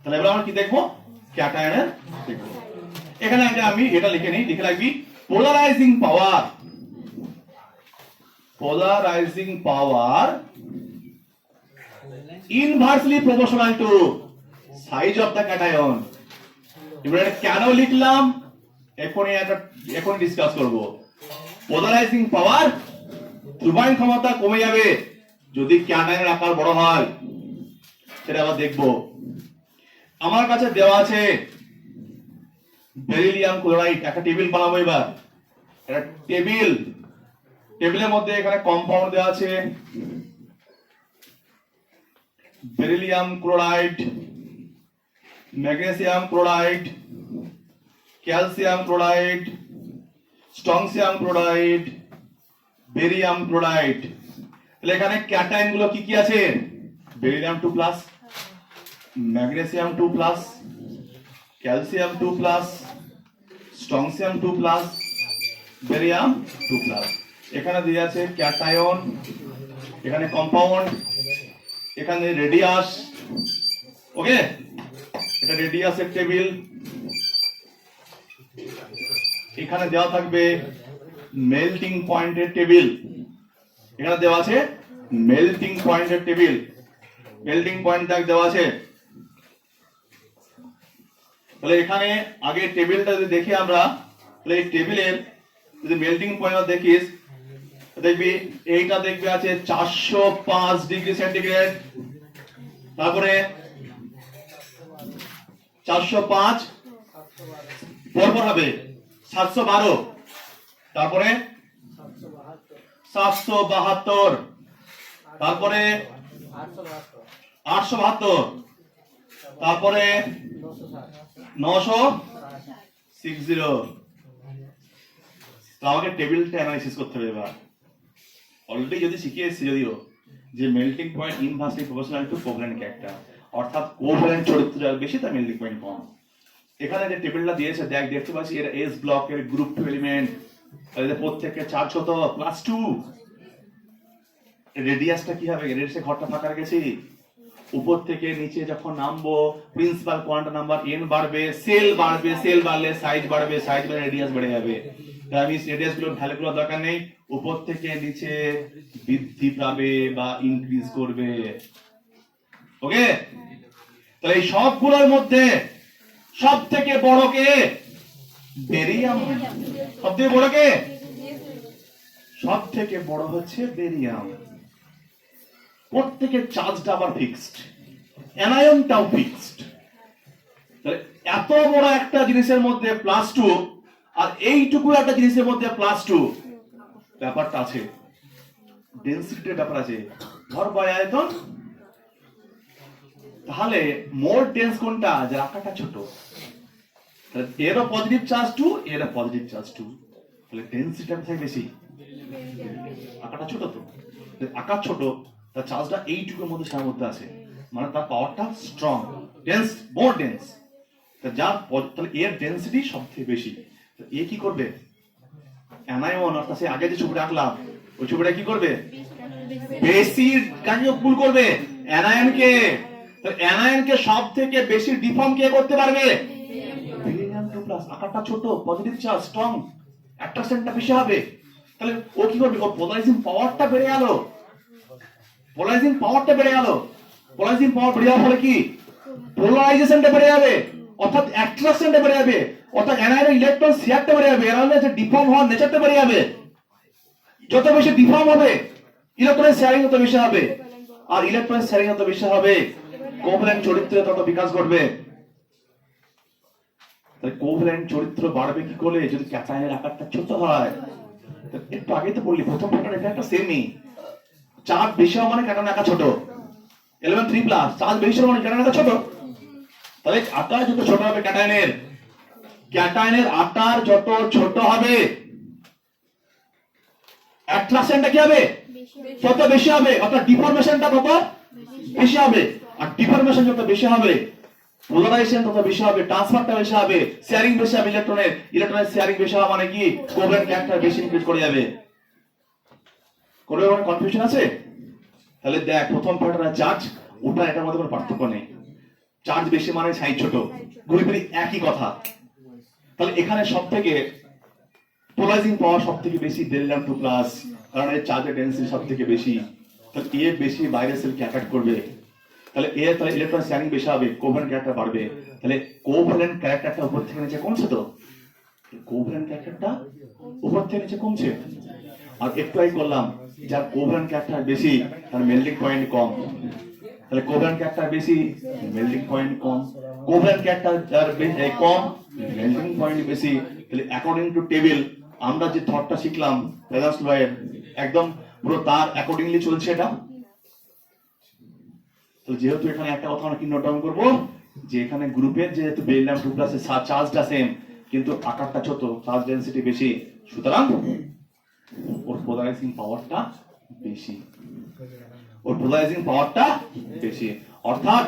তাহলে এবার আমরা কি দেখবো, ক্যাটায়নের দেখবো। এখানে আমি এটা লিখে নিই, লিখে রাখবি polarising power, polarising power inversely proportional to size of the cation. এবার এটা কেন লিখলাম এখনই ডিসকাস করব। পোলারাইজিং পাওয়ার, ধ্রুবণ ক্ষমতা কমে যাবে যদি ক্যাটায়নের আকার বড় হয়, সেটা আবার দেখবো। আমার কাছে দেওয়া আছে বেরিলিয়াম ক্লোরাইড, একটা টেবিল বানাবো। এবার একটা টেবিলের মধ্যে এখানে কম্পাউন্ড দেওয়া আছে, beryllium chloride, magnesium chloride, calcium chloride, strontium chloride, barium chloride. তাহলে এখানে ক্যাটায়ন গুলো কি কি আছে, beryllium 2+, magnesium 2+, calcium 2+, strontium 2+, barium 2+। এখানে দিয়ে আছে ক্যাটায়ন, এখানে কম্পাউন্ড, এখানে রেডিয়াস। ওকে, এটা রেডিয়াসের টেবিল। এখানে দেওয়া থাকবে মেল্টিং পয়েন্টের টেবিল, এখানে দেওয়া আছে মেল্টিং পয়েন্টের টেবিল, মেল্টিং পয়েন্ট দেওয়া আছে। তাহলে এখানে আগে টেবিলটা যদি দেখি আমরা, তাহলে এই টেবিলের যদি মেল্টিং পয়েন্ট দেখিস, দেখবি এইটা দেখবি আছে 405 ডিগ্রি সেন্টিগ্রেড, তারপরে 405 পরপর হবে 712, তারপরে 772, তারপরে 872, তারপরে 960। আমাকে টেবিলটা অ্যানালাইসিস করতে হবে। এবার অলরেডি যদি শিখে এসেছি যদিও, যে melting point inversely proportional two covalent character, অর্থাৎ কোভ্যালেন্ট চরিত্র যার বেশি তার মেল্টিং পয়েন্ট কম। এখানে যে টেবিলটা দিয়েছে দেখতে পাচ্ছি এর এস ব্লকের গ্রুপ 2 এলিমেন্ট, তাহলে প্রত্যেককে চার্জ হতো +2। রেডিয়াসটা কি হবে, রেডিয়াসে ঘরটা ফাঁকা রেখেছি, উপর থেকে নিচে যখন নামবো প্রিন্সিপাল কোয়ান্টাম নাম্বার n বাড়বে, সেল বাড়বে, সেল বাড়লে সাইজ বাড়বে, সাইজ বাড়লে রেডিয়াস বেড়ে যাবে। তাই আমি রেডিয়াস গুলোর ভ্যালু গুলো দরকার নেই, উপর থেকে নিচে বৃদ্ধি পাবে বা ইনক্রিজ করবে। ওকে, তাহলে এই সবগুলোর মধ্যে সব থেকে বড় কে? বেরিয়াম। সব থেকে বড় কে? সব থেকে বড় হচ্ছে বেরিয়াম। প্রত্যেকের চার্জটা আবার ফিক্সড, অ্যানায়নটাও ফিক্সড। তাহলে এত বড় একটা জিনিসের মধ্যে +2 আর এইটুকু একটা জিনিসের মধ্যে +2, ব্যাপারটা আছে, ডেনসিটির ব্যাপার আছে, ভর বা আয়তন। তাহলে মোর ডেন্স কোনটা? যার আকারটা ছোট। তাহলে এরও পজিটিভ চার্জ 2, এরও পজিটিভ চার্জ 2, তাহলে ডেনসিটিটা কোথায় বেশি? আকারটা ছোট তো, আকার ছোট, তার চার্জটা এইটুকুর মধ্যে সীমাবদ্ধ আছে, মানে তার পাওয়ারটা স্ট্রং, ডেন্স, মোর ডেন্স। তাহলে এর ডেন্সিটি সবথেকে বেশি। এ কি করবে? অ্যানায়ন, অর্থাৎ সে আগে যে ছবিটা আঁকলাম ওই ছবিটা কি করবে? বেশি কাজে পুল করবে অ্যানায়নকে। তো অ্যানায়নকে সবথেকে বেশি ডিফর্ম কে করতে পারবে? বেরিলিয়াম 2+। আকারটা ছোট, পজিটিভ চার্জ স্ট্রং, অ্যাট্রাকশনটা বেশি হবে। তাহলে ও কি করবে? ওর পোলারাইজিং পাওয়ারটা বেড়ে গেল, পোলারাইজিং পাওয়ারটা বেড়ে গেল। পোলারাইজিং পাওয়ার বেড়ে যাওয়ার ফলে কি? পোলারাইজেশনটা বেড়ে যাবে, অর্থাৎ অ্যাট্রাকশনটা বেড়ে যাবে, অর্থাৎ অ্যানায়নের ইলেকট্রন শেয়ারটা বেড়ে যাবে, অ্যানায়নের ডিফর্ম হওয়ার নেচারটা বেড়ে যাবে। যত বেশি ডিফর্ম হবে ইলেকট্রনের শেয়ারিং তত বেশি হবে, আর ইলেকট্রনের শেয়ারিং যত বেশি হবে কোভ্যালেন্ট চরিত্রে তত বিকাশ ঘটবে। তাহলে কোভ্যালেন্ট চরিত্র বাড়বে কি করে? যদি ক্যাটায়নের আকারটা ছোট হয়। একটু আগে তো বললি প্রথম প্যাটার্ন এটা একটা সেমই, চার্জ বেশি হওয়া মানে ক্যাটায়নের আকার ছোট। 11 3+, চার্জ বেশি হওয়া মানে ক্যাটায়নের আকার ছোট। তাহলে আকার যত ছোট হবে ক্যাটায়নের, ক্যাটায়নের আকার যত ছোট হবে অ্যাট্রাকশনটা কি হবে? তত বেশি হবে, অর্থাৎ ডিফরমেশনটা তত বেশি হবে। আর ডিফরমেশন যত বেশি হবে পোলারাইজেশন তত বেশি হবে, ট্রান্সফারটা বেশি হবে, শেয়ারিং বেশি হবে, ইলেকট্রনের শেয়ারিং বেশি হওয়া মানে কি? কোভ্যালেন্ট ক্যারেক্টার বেশি ইনক্রিজ করে যাবে। কোনো কনফিউশন আছে? তাহলে দেখ, প্রথম প্যাটার্নের চার্জ ওটা এটার মধ্যে কোনো পার্থক্য নেই, চার্জ বেশি মানে সাইজ ছোট, ঘুরে একই কথা। তাহলে এখানে সব থেকে পোলারাইজিং পাওয়ার সব থেকে বেশি বেরিলিয়াম 2+, কারণ এর চার্জের ডেনসিটি সব থেকে বেশি। তাহলে এ বেশি বাইরের সেলকে অ্যাটাক করবে, তাহলে এর তাহলে ইলেকট্রন শেয়ারিং বেশি হবে, কোভ্যালেন্ট ক্যারেক্টার বাড়বে। তাহলে কোভ্যালেন্ট ক্যারেক্টারটা উপর থেকে নিচে কমছে, তো কোভ্যালেন্ট ক্যারেক্টারটা উপর থেকে নিচে কমছে। আর একটু আগে করলাম যার কোভ্যালেন্ট ক্যারেক্টার বেশি তার মেল্টিং পয়েন্ট কম, তাহলে কোভ্যালেন্ট ক্যারেক্টার বেশি, মেল্টিং পয়েন্ট কম, কোভ্যালেন্ট ক্যারেক্টার যার কম, মেল্টিং পয়েন্ট বেশি। তাহলে অ্যাকর্ডিং টু টেবিল আমরা যে থটটা শিখলাম রেজাল্টস লয়ের, একদম পুরো তার অ্যাকর্ডিংলি চলছে এটা। তো যেহেতু এখানে একটা কথা আমরা কি নোট ডাউন করবো, যে এখানে গ্রুপের যেহেতু বেরিলিয়াম 2+ এর চার্জটা সেম কিন্তু আকারটা ছোট, চার্জ ডেনসিটি বেশি, সুতরাং ওর পোলারাইজিং পাওয়ারটা বেশি, ওর পোলারাইজিং পাওয়ারটা বেশি। অর্থাৎ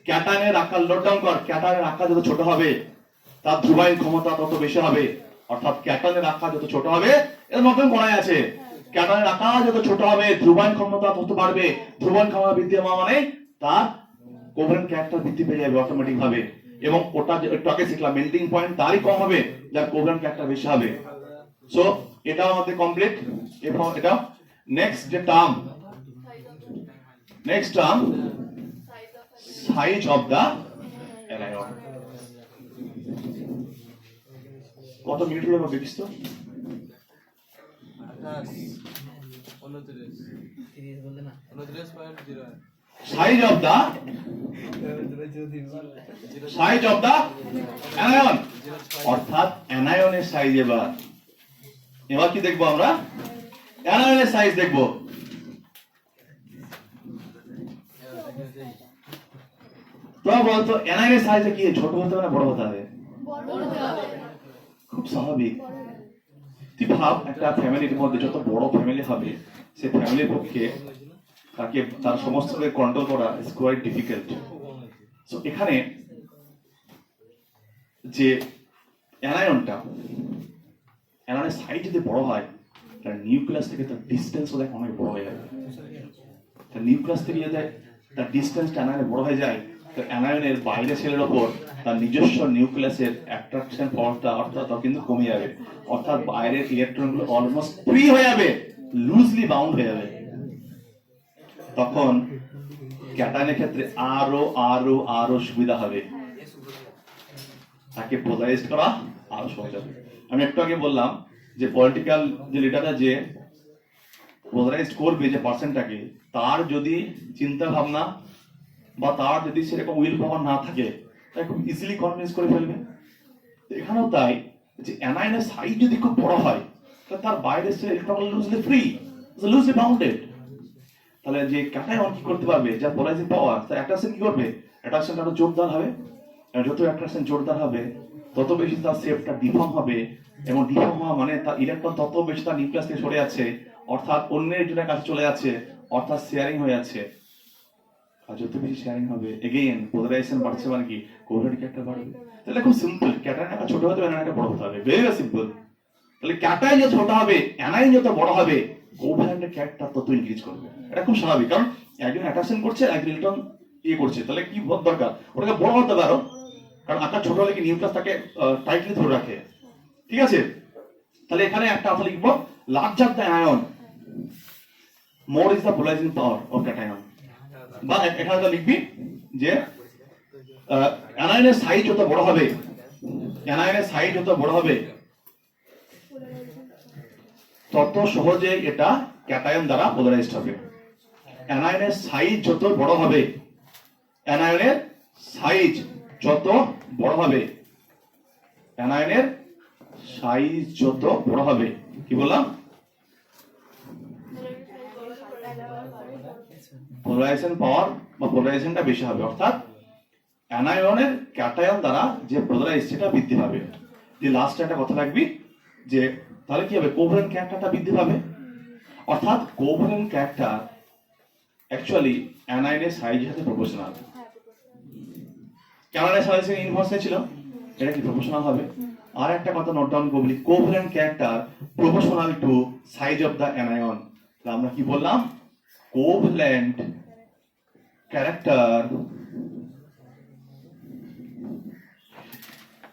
ক্যাটায়নের আকার, নোট ডাউন কর, ক্যাটায়নের আকার যত ছোট হবে তার ধ্রুবায়ন ক্ষমতা তত বেশি হবে। অর্থাৎ ক্যাটায়নের আকার যত ছোট হবে, এর মতন গণায় আছে, ক্যাটায়নের আকার যত ছোট হবে ধ্রুবায়ন ক্ষমতা তত বাড়বে, ধ্রুবায়ন ক্ষমতা বৃদ্ধি হওয়া মানে তার কোভ্যালেন্ট ক্যারেক্টার বৃদ্ধি পেয়ে যাবে অটোমেটিক ভাবে। এবং ওটা একটু আগে শিখলাম মেল্টিং পয়েন্ট তারই কম হবে যার কোভ্যালেন্ট ক্যারেক্টার বেশি হবে। সো এটাও আমাদের কমপ্লিট। এবং এটা নেক্সট যে term, next term size of the anion. কত মিনিট হলো দেখিস তো? 29.0 সাইজ অফ দা অ্যানায়ন, অর্থাৎ অ্যানায়নের সাইজ। এবার কি দেখবো আমরা? অ্যানায়নের সাইজ দেখবো। তোমরা বলতো অ্যানায়নের সাইজে কি ছোট হতে হবে না বড় হতে হবে? খুব স্বাভাবিক। তুই ভাব একটা ফ্যামিলির মধ্যে যত বড় ফ্যামিলি হবে সে ফ্যামিলির পক্ষে তাকে তার সমস্ত কন্ট্রোল করা ইজ কোয়াইট ডিফিকাল্ট। সো এখানে যে অ্যানায়নটা, অ্যানায়নের সাইজ যদি বড় হয় তার নিউক্লিয়াস থেকে তার ডিসটেন্সও দেখ অনেক বড় হয়ে যাবে। তার নিউক্লিয়াস থেকে যদি তার ডিস্টেন্সটা অ্যানায়নে বড় হয়ে যায়, তো অ্যানায়নের বাইরের সেলের ওপর তার নিজস্ব নিউক্লিয়াসের অ্যাট্রাকশন পাওয়ারটা অর্থাৎ কিন্তু কমে যাবে, অর্থাৎ বাইরের ইলেকট্রনগুলো অলমোস্ট ফ্রি হয়ে যাবে, লুজলি বাউন্ড হয়ে যাবে। তখন ক্যাটায়নের ক্ষেত্রে আরো আরো আরো সুবিধা হবে, তাকে পোলারাইজড করা আরো সহজ হবে। আমি একটু আগে বললাম যে পলিটিক্যাল যে লিডাররা যে পোলারাইজড করবে যে পার্সনটাকে, তার যদি চিন্তা ভাবনা বা তার যদি সেরকম উইল পাওয়ার না থাকে, তাই খুব ইজিলি কনভিন্স করে ফেলবে। এখানেও তাই, যে অ্যানায়নের সাইজ যদি খুব বড় হয়, তাহলে তার বাইরের shell electron loosely free, loosely bounded. তাহলে যে ক্যাটায়ন কি করতে পারবে, যার পোলারাইজিং পাওয়ার, তার অ্যাট্রাকশন কি করবে, অ্যাট্রাকশনটা আরো জোরদার হবে। যত অ্যাট্রাকশন জোরদার হবে, তত বেশি তার শেপটা ডিফর্ম হবে, এবং ডিফর্ম হওয়া মানে তার ইলেকট্রন তত বেশি তার নিউক্লিয়াস থেকে সরে যাচ্ছে, অর্থাৎ অন্যের জনের কাছে চলে যাচ্ছে, অর্থাৎ শেয়ারিং হয়ে যাচ্ছে। আর যত বেশি শেয়ারিং হবে, এগেইন পোলারাইজেশন বাড়ছে, মানে কি কোভ্যালেন্ট ক্যারেক্টার বাড়বে। তাহলে খুব সিম্পল, ক্যাটায়ন একটা ছোট হতে হবে, অ্যানায়ন বড় হতে হবে, ভেরি সিম্পল। তাহলে ক্যাটায়ন যত ছোট হবে, অ্যানায়ন যত বড় হবে, কোভ্যালেন্টের ক্যারেক্টার তত ইনক্রিজ করবে। এটা খুব স্বাভাবিক, কারণ একজন অ্যাট্রাকশন করছে, একজন ইলেকট্রন করছে, তাহলে কি দরকার, ওটাকে বড় হতে পারো, কারণ আকার ছোট হলে কি নিউক্লিয়াস তাকে টাইটলি ধরে রাখে। ঠিক আছে, তাহলে এখানে একটা আমরা লিখব, larger the ion more is the polarising power of cation. বা এখানে লিখবি যে অ্যানায়নের সাইজ যত বড় হবে, অ্যানায়নের সাইজ যত বড় হবে, তত সহজে এটা ক্যাটায়ন দ্বারা পোলারাইজড হবে। অ্যানায়নের সাইজ যত বড় হবে, অ্যানায়নের সাইজ যত বড় হবে, অ্যানায়নের সাইজ যত বড় হবে, কি বললাম, পোলারাইজেশন পাওয়ার বা পোলারাইজেশনটা বেশি হবে, অর্থাৎ অ্যানায়নের ক্যাটায়ন দ্বারা যে পোলারাইজ সেটা বৃদ্ধি পাবে। যে লাস্ট একটা কথা রাখবি, যে তাহলে কি হবে, কোভ্যালেন্ট ক্যারেক্টারটা বৃদ্ধি পাবে, অর্থাৎ কোভ্যালেন্ট ক্যারেক্টার অ্যাকচুয়ালি অ্যানায়নের সাইজের সাথে প্রপোর্শনাল। অ্যানায়নের সাইজ ইনভার্সে ছিল, এটা কি প্রপোর্শনাল হবে। আর একটা কথা নোট ডাউন করবি, covalent character proportional to size of the anion. তাহলে আমরা কি বললাম, covalent character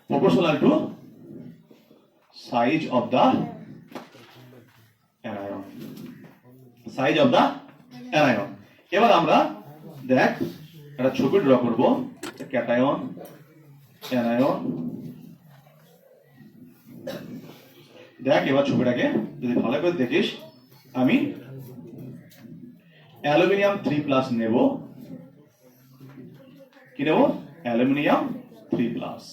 proportional to size of the anion, size of the anion। এবার আমরা দেখ একটা ছবি ড্র করব, ক্যাটায়ন, অ্যানায়ন। দেখ এবার ছবিটাকে যদি ভালো করে দেখিস, আমি অ্যালুমিনিয়াম 3+ নেব, কি নেব, অ্যালুমিনিয়াম 3+।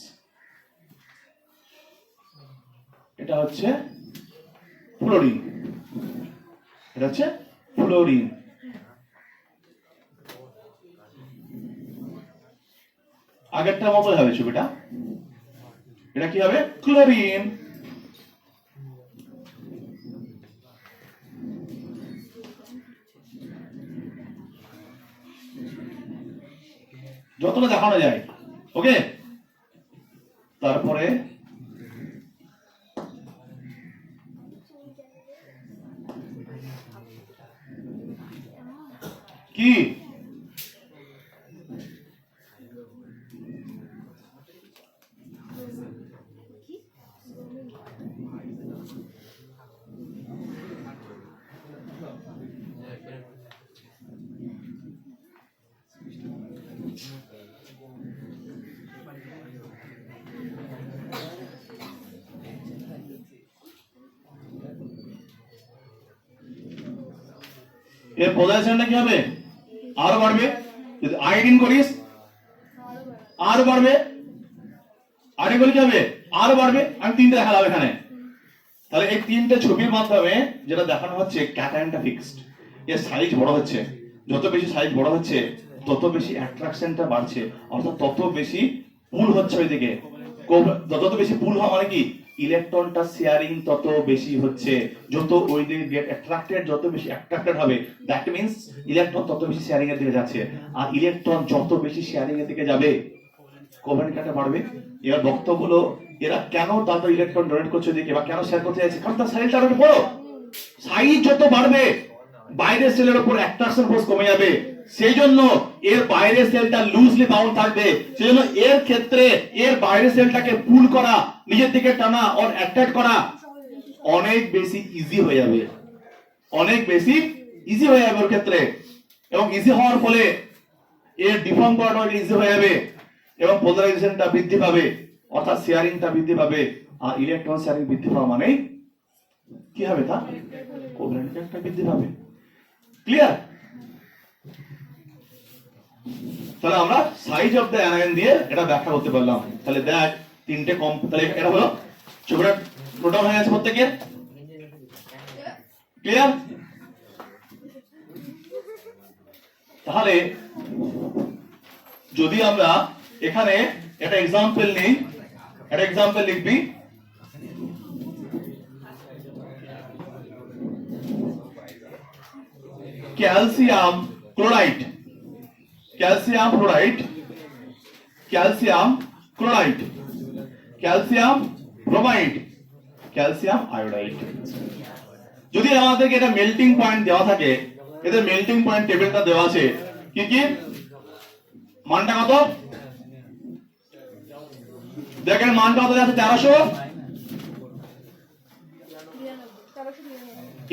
এটা হচ্ছে ফ্লোরিন, এটা হচ্ছে ফ্লোরিন। আগেরটা মতো হবে ছবিটা, এটা কি হবে, ক্লোরিন। যতটা দেখানো যায়, ওকে। তারপরে কি, এর পোলারাইজেশনটা কি হবে, আরো বাড়বে। যদি আয়োডিন করিস আরো বাড়বে, আয়োডিন করলে কি হবে, আরো বাড়বে। আমি তিনটে দেখালাম এখানে। তাহলে এই তিনটে ছবির মাধ্যমে যেটা দেখানো হচ্ছে, ক্যাটায়নটা ফিক্সড, এর সাইজ বড় হচ্ছে, যত বেশি সাইজ বড় হচ্ছে তত বেশি অ্যাট্রাকশনটা বাড়ছে, অর্থাৎ তত বেশি পুল হচ্ছে ওইদিকে। যত বেশি পুল হওয়া মানে কি, ইলেকট্রনটা শেয়ারিং তত বেশি হচ্ছে, যত ওই দিকে গেট অ্যাট্রাক্টেড, যত বেশি অ্যাট্রাক্টেড হবে, দ্যাট মিন্স ইলেকট্রন তত বেশি শেয়ারিং এর দিকে যাচ্ছে। আর ইলেকট্রন যত বেশি শেয়ারিং এর দিকে যাবে, কোভ্যালেন্ট ক্যারেক্টার বাড়বে। এবার বক্তব্য হলো, এরা কেন তাদের ইলেকট্রন ডোনেট করছে ওদিকে বা কেন শেয়ার করতে যাচ্ছে, কারণ তার সাইজটা আরো বড়। সাইজ যত বাড়বে, বাইরের সেলের উপর অ্যাট্রাকশন ফোর্স কমে যাবে, সেই জন্য এর বাইরের সেলটা লুজলি বাউন্ড থাকবে, সেই জন্য এর ক্ষেত্রে এর বাইরের সেলটাকে পুল করা, নিজের দিকে টানা আর অ্যাট্রাক্ট করা অনেক বেশি ইজি হয়ে যাবে, অনেক বেশি ইজি হয়ে যাবে ওর ক্ষেত্রে। এবং ইজি হওয়ার ফলে এর ডিফর্ম করাটা ইজি হয়ে যাবে এবং পোলারাইজেশনটা বৃদ্ধি পাবে, অর্থাৎ শেয়ারিংটা বৃদ্ধি পাবে। আর ইলেকট্রন শেয়ারিং বৃদ্ধি পাওয়া মানে কি হবে, তা কোভ্যালেন্ট ক্যারেক্টার বৃদ্ধি পাবে। ক্লিয়ার? তাহলে আমরা সাইজ অফ দ্য অ্যানায়ন দিয়ে এটা ব্যাখ্যা করতে পারলাম। তাহলে দেখ তিনটে কম, তাহলে এটা হলো ছোটটা টোটাল হয়ে গেছে প্রত্যেকের। ক্লিয়ার? তাহলে যদি আমরা এখানে একটা এক্সাম্পল নিই, একটা এক্সাম্পল লিখবি, calcium chloride, calcium chloride, calcium chloride, calcium bromide, calcium iodide. যদি আমাদেরকে এটা মেল্টিং পয়েন্ট দেওয়া থাকে, এদের মেল্টিং পয়েন্ট টেবিলটা দেওয়া আছে, কি কি মানটা কত দেখেন, মানটা কত আছে 1300,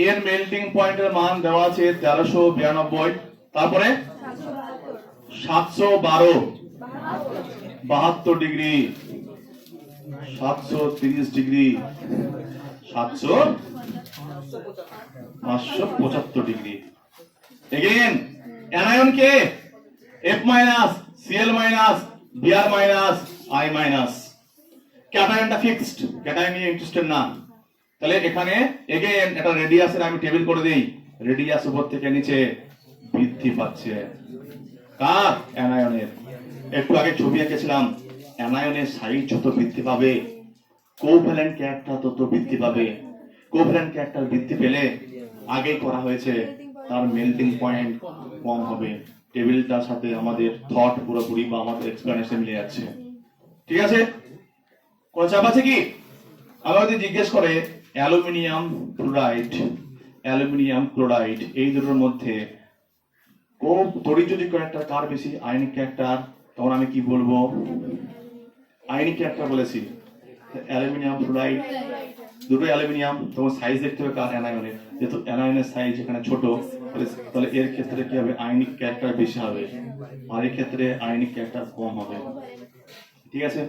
এর মেল্টিং পয়েন্টের মান দেওয়া আছে 1392, তারপরে 712 72 degree, 730 degree, 575 degree. Again anion কে F minus, Cl minus, Br minus, I minus. ক্যাটায়নটা ফিক্সড, ক্যাটায়ন নিয়ে ইন্টারেস্টেড না। তাহলে এখানে এগেইন একটা রেডিয়াসের আমি টেবিল করে দেই, রেডিয়াস উপর থেকে নিচে বৃদ্ধি পাচ্ছে। কার? অ্যানায়নের। একটু আগে ছবি এঁকেছিলাম, অ্যানায়নের সাইজ যত বৃদ্ধি পাবে কোভ্যালেন্ট ক্যারেক্টার তত বৃদ্ধি পাবে। কোভ্যালেন্ট ক্যারেক্টার বৃদ্ধি পেলে আগেই করা হয়েছে তার মেল্টিং পয়েন্ট কম হবে। টেবিলটার সাথে আমাদের থট পুরোপুরি বা আমাদের এক্সপ্লেনেশন মিলে যাচ্ছে। ঠিক আছে? কোন চাপ আছে কি? আবার যদি জিজ্ঞেস করে অ্যালুমিনিয়াম ফ্লুরাইড, অ্যালুমিনিয়াম ক্লোরাইড, এই দুটোর মধ্যে তড়িৎ ক্যারেক্টার কার বেশি, আয়নিক ক্যারেক্টার, তখন আমি কি বলবো? আয়নিক ক্যারেক্টার বলেছি। অ্যালুমিনিয়াম ফ্লুরাইড, দুটো অ্যালুমিনিয়াম, তখন সাইজ দেখতে হবে কার? অ্যানায়নের। যেহেতু অ্যানায়নের সাইজ এখানে ছোট, তাহলে এর ক্ষেত্রে কি হবে? আয়নিক ক্যারেক্টার বেশি হবে, আর এর ক্ষেত্রে আয়নিক ক্যারেক্টার কম হবে। ঠিক আছে?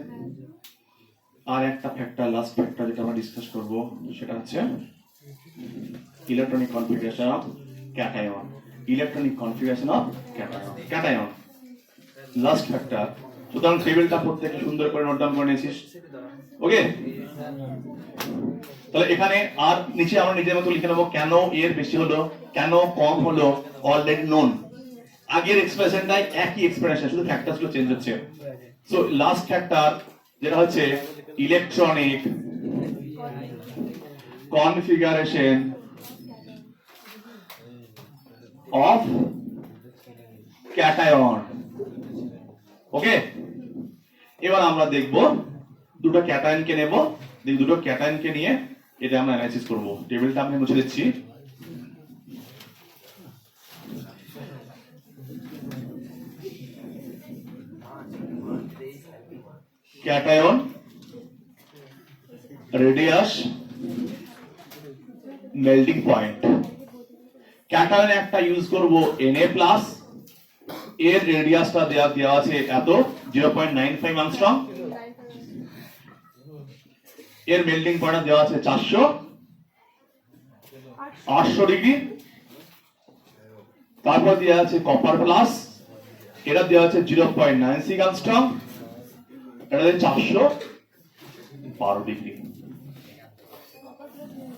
আর একটা ফ্যাক্টর, লাস্ট ফ্যাক্টর যেটা আমরা ডিসকাস করব, সেটা হচ্ছে electronic configuration of cation. Electronic configuration of cation, cation last factor. সুতরাং টেবিলটা প্রত্যেকে সুন্দর করে নোট ডাউন করে নিয়েছিস? ওকে। তাহলে এখানে আর নিচে আমরা নিজের মতো লিখে নেবো, কেন এর বেশি হলো, কেন কম হলো, অলরেডি নোন। আগের এক্সপ্রেশনটাই একই এক্সপ্রেশন, শুধু ফ্যাক্টরস গুলো চেঞ্জ হচ্ছে। সো লাস্ট ফ্যাক্টর যেটা হচ্ছে ইলেকট্রনিক কনফিগারেশন অফ ক্যাটায়ন। ওকে, এবার আমরা দেখব দুটো ক্যাটায়নকে নেব, দুটো ক্যাটায়নকে নিয়ে এটা আমরা অ্যানালাইসিস করব। টেবিলটা আমি মুছে দিচ্ছি। Cation, radius, melting point. Cation একটা ইউজ করব Na+, এর রেডিয়াসটা দেওয়া আছে এত 0.95 অ্যাংস্ট্রম, এর মেল্টিং পয়েন্ট দেওয়া আছে 800 ডিগ্রি। তারপর দেওয়া আছে কপার প্লাস, এটা দেওয়া আছে 0.96 অ্যাংস্ট্রম, এটা 412 ডিগ্রি।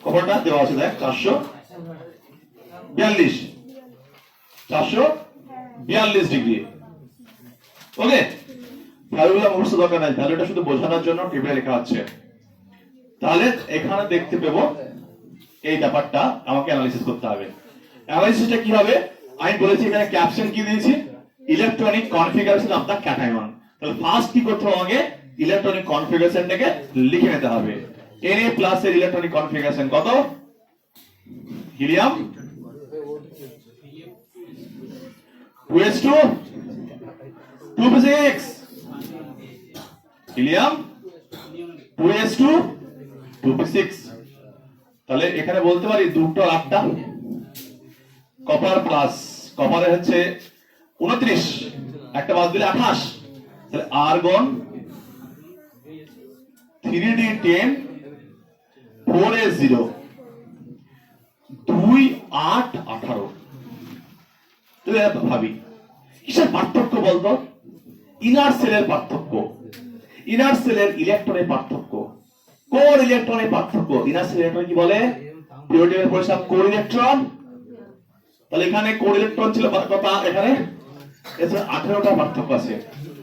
কপারটা দেওয়া আছে দেখ 442 ডিগ্রি। ওকে, ভ্যালুগুলো মুখস্থ দরকার নাই, ভ্যালুটা শুধু বোঝানোর জন্য টেবিলে লেখা আছে। তাহলে এখানে দেখতে পেব এই ব্যাপারটা আমাকে অ্যানালাইসিস করতে হবে। অ্যানালাইসিসটা কি হবে? আমি বলেছি এখানে ক্যাপশন কি দিয়েছি, electronic configuration of the cation. তাহলে ফার্স্ট কি করতে হবে? আমাকে ইলেকট্রনিক কনফিগারেশনটাকে লিখে নিতে হবে। Na+ এর ইলেকট্রনিক কনফিগারেশন কত? Helium 2s2 2p6 helium 2s2 2p6 তাহলে এখানে বলতে পারি দুটো আটটা কপার প্লাস কপারে হচ্ছে 29 একটা বাদ দিলে 28 তাহলে আর্গন 3d10 4s0 2 8 18 তুই ভাবি কিসের পার্থক্য বলতো ইনার সেলের পার্থক্য ইনার সেলের ইলেকট্রনের পার্থক্য কোর ইলেকট্রনের পার্থক্য ইনার সেল ইলেকট্রন কি বলে পিরিয়ড টেবিল পড়েছিলাম কোর ইলেকট্রন তাহলে এখানে কোর ইলেকট্রন ছিল কত এখানে এতে 18টা পার্থক্য আছে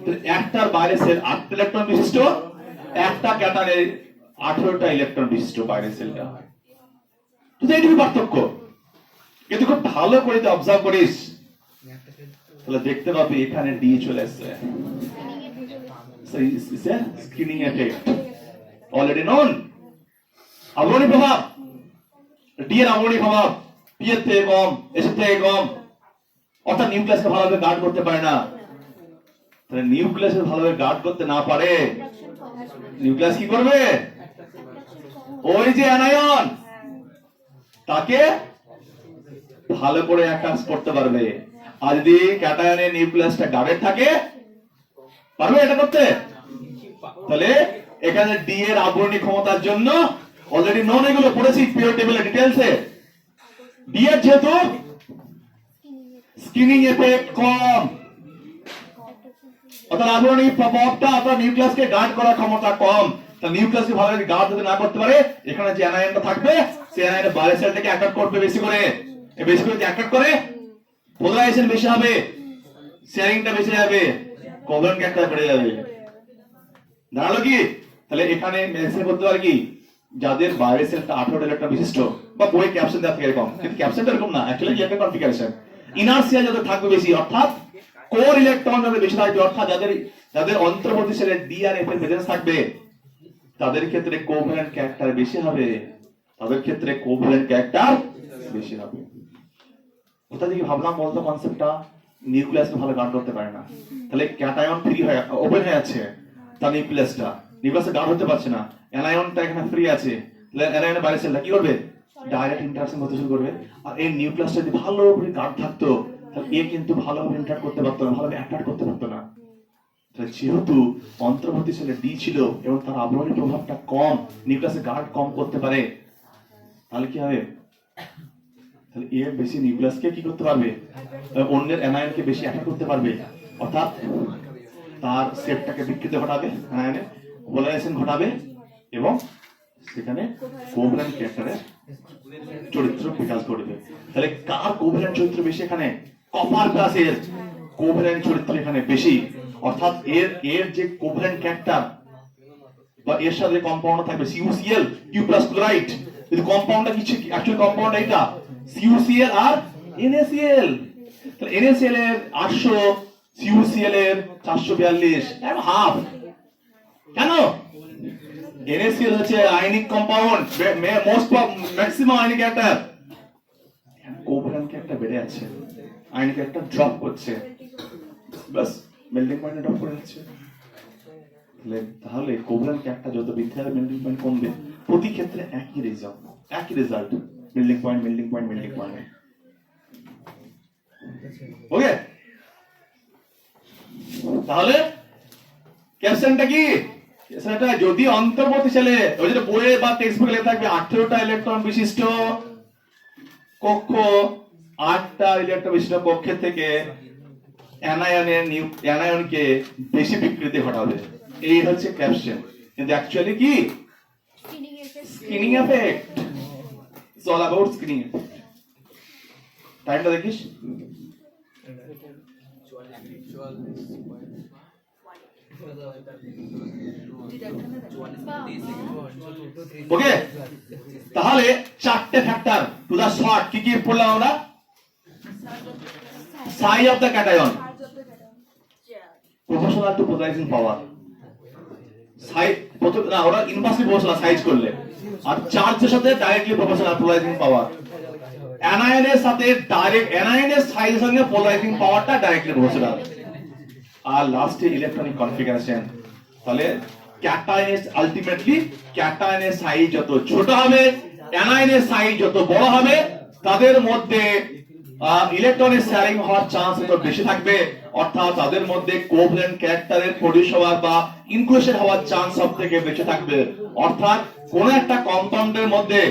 তাহলে একটার বাইরে সেল 8 ইলেকট্রন বিশিষ্ট একটা ক্যাটায়নে 18টা ইলেকট্রন বিশিষ্ট বাইরে সেলটা তো এইটুকু পার্থক্য কিন্তু খুব ভালো করে তুই অবজার্ভ করিস তাহলে দেখতে পাবি এখানে ডি চলে আসছে স্ক্রিনিং এফেক্ট অলরেডি নোন আবরণী প্রভাব ডি এর আবরণী প্রভাব পি এর থেকে কম এস এর থেকে কম অর্থাৎ নিউক্লিয়াসকে ভালোভাবে গার্ড করতে পারে না তাহলে নিউক্লিয়াসকে ভালোভাবে গার্ড করতে না পারে নিউক্লিয়াস কি করবে ওই যে অ্যানায়ন তাকে ভালো করে অ্যাটাচ করতে পারবে আর যদি ক্যাটায়নের নিউক্লিয়াসটা গার্ডেড থাকে পারবে এটা করতে তাহলে এখানে ডি এর আবরণী ক্ষমতার জন্য অলরেডি নোন এগুলো পড়েছি পিরিয়ড টেবিলে ডিটেইলসে ডি এর যেহেতু স্ক্রিনিং এফেক্ট কম অর্থাৎ আবরণী প্রভাবটা অর্থাৎ নিউক্লিয়াসকে গার্ড করার ক্ষমতা কম তা নিউক্লিয়াসকে ভালোভাবে গার্ড যদি না করতে পারে এখানে যে অ্যানায়নটা থাকবে সেই অ্যানায়নের বাইরের সেলটাকে অ্যাটাক করবে বেশি করে অ্যাটাক করে পোলারাইজেশন বেশি হবে শেয়ারিংটা বেশি যাবে কোভ্যালেন্ট ক্যারেক্টার বেড়ে যাবে দাঁড়ালো কি তাহলে এখানে মেনশন করতে পারি কি যাদের বাইরের সেলটা 18 ইলেকট্রন বিশিষ্ট বা বই ক্যাপশন দেওয়া থাকে এরকম কিন্তু ক্যাপশনটা এরকম না অ্যাকচুয়ালি যে একটা কনফিগারেশন ইনার্সিয়া যাদের থাকবে বেশি অর্থাৎ কোর ইলেকট্রন যাদের বেশি থাকবে অর্থাৎ যাদের অন্তর্বর্তী সেলের ডি আর এফ এর প্রেজেন্স থাকবে তাদের ক্ষেত্রে কোভ্যালেন্ট ক্যারেক্টার বেশি হবে কোথা থেকে ভাবলাম বলতো কনসেপ্টটা নিউক্লিয়াসকে ভালো গার্ড করতে পারে না তাহলে ক্যাটায়ন ফ্রি হয়ে ওপেন হয়ে আছে তার নিউক্লিয়াসে গার্ড হতে পারছে না অ্যানায়নটা এখানে ফ্রি আছে তাহলে অ্যানায়নের বাইরে সেলটা কি করবে ডাইরেক্ট ইন্টারঅ্যাকশন করতে শুরু করবে আর এই নিউক্লিয়াসটা যদি ভালো করে গার্ড থাকতো তাহলে এ কিন্তু ভালোভাবে ইন্টারঅ্যাক্ট করতে পারতো না ভালোভাবে অ্যাটাক করতে পারতো না তাহলে যেহেতু অন্তর্বর্তী সেলে ডি ছিল এবং তার আবরণী প্রভাবটা কম নিউক্লিয়াসে গার্ড কম করতে পারে তাহলে কি হবে তাহলে এ বেশি নিউক্লিয়াসকে কি করতে পারবে অন্যের অ্যানায়নকে বেশি অ্যাটাক করতে পারবে অর্থাৎ তার সেটটাকে বিকৃত ঘটাবে অ্যানায়নে পোলারাইজেশন ঘটাবে এবং সেখানে কোভ্যালেন্ট ক্যারেক্টারের চরিত্র বিকাশ করবে তাহলে কার কোভ্যালেন্ট চরিত্র বেশি এখানে কপার প্লাসের কোভ্যালেন্ট চরিত্র এখানে বেশি অর্থাৎ এর যে কোভ্যালেন্ট ক্যারেক্টার বা এর সাথে কম্পাউন্ড থাকবে CuCl Q+ ক্লোরাইড যদি কম্পাউন্ডটা কিছু অ্যাকচুয়ালি কম্পাউন্ড এটা CuCl আর NaCl তাহলে NaCl এর 800 CuCl এর 442 এর হাফ কেন NaCl হচ্ছে ionic compound most maximum ionic character covalent character বেড়ে আছে আয়নিক ক্যারেক্টার ড্রপ করছে বাস মেল্টিং পয়েন্ট ড্রপ করে যাচ্ছে তাহলে কোভ্যালেন্ট ক্যারেক্টার যত বৃদ্ধি হবে মেল্টিং পয়েন্ট কমবে প্রতি ক্ষেত্রে একই রেজাল্ট মেল্টিং পয়েন্ট ওকে তাহলে ক্যাপশনটা কি ক্যাপশনটা যদি অন্তর্বর্তী সেলে ওই যে বইয়ে বা টেক্সটবুকে লেখা থাকবে 18টা ইলেকট্রন বিশিষ্ট কক্ষ 8টা ইলেকট্রন বিশিষ্ট কক্ষের থেকে অ্যানায়নকে বেশি বিকৃতি ঘটাবে এই হচ্ছে ক্যাপশন কিন্তু অ্যাকচুয়ালি কি screening effect it's all about screening effect টাইমটা দেখিস ওকে তাহলে চারটে ফ্যাক্টর টু দা শর্ট কি কি পড়লাম আমরা size of the cation proportional to polarising power size প্রথম না ওরা ইনভার্সলি প্রপোর্শনাল সাইজ করলে আর চার্জের সাথে ডাইরেক্টলি প্রপোর্শনাল পোলারাইজিং পাওয়ার অ্যানায়নের সাথে ডাইরেক্ট অ্যানায়নের সাইজের সঙ্গে পোলারাইজিং পাওয়ারটা ডাইরেক্টলি প্রপোর্শনাল। আর লাস্টে ইলেকট্রনিক কনফিগারেশন। তাহলে ক্যাটায়নের আলটিমেটলি ক্যাটায়নের সাইজ যত ছোট হবে, অ্যানায়নের সাইজ যত বড় হবে, তাদের মধ্যে ইলেকট্রনের শেয়ারিং হওয়ার চান্স তত বেশি থাকবে, অর্থাৎ তাদের মধ্যে কোভ্যালেন্ট ক্যারেক্টারের প্রডিউস হওয়ার বা ইনক্লুশন হওয়ার চান্স সব থেকে বেশি থাকবে। অর্থাৎ কোন একটা কম্পাউন্ডের মধ্যে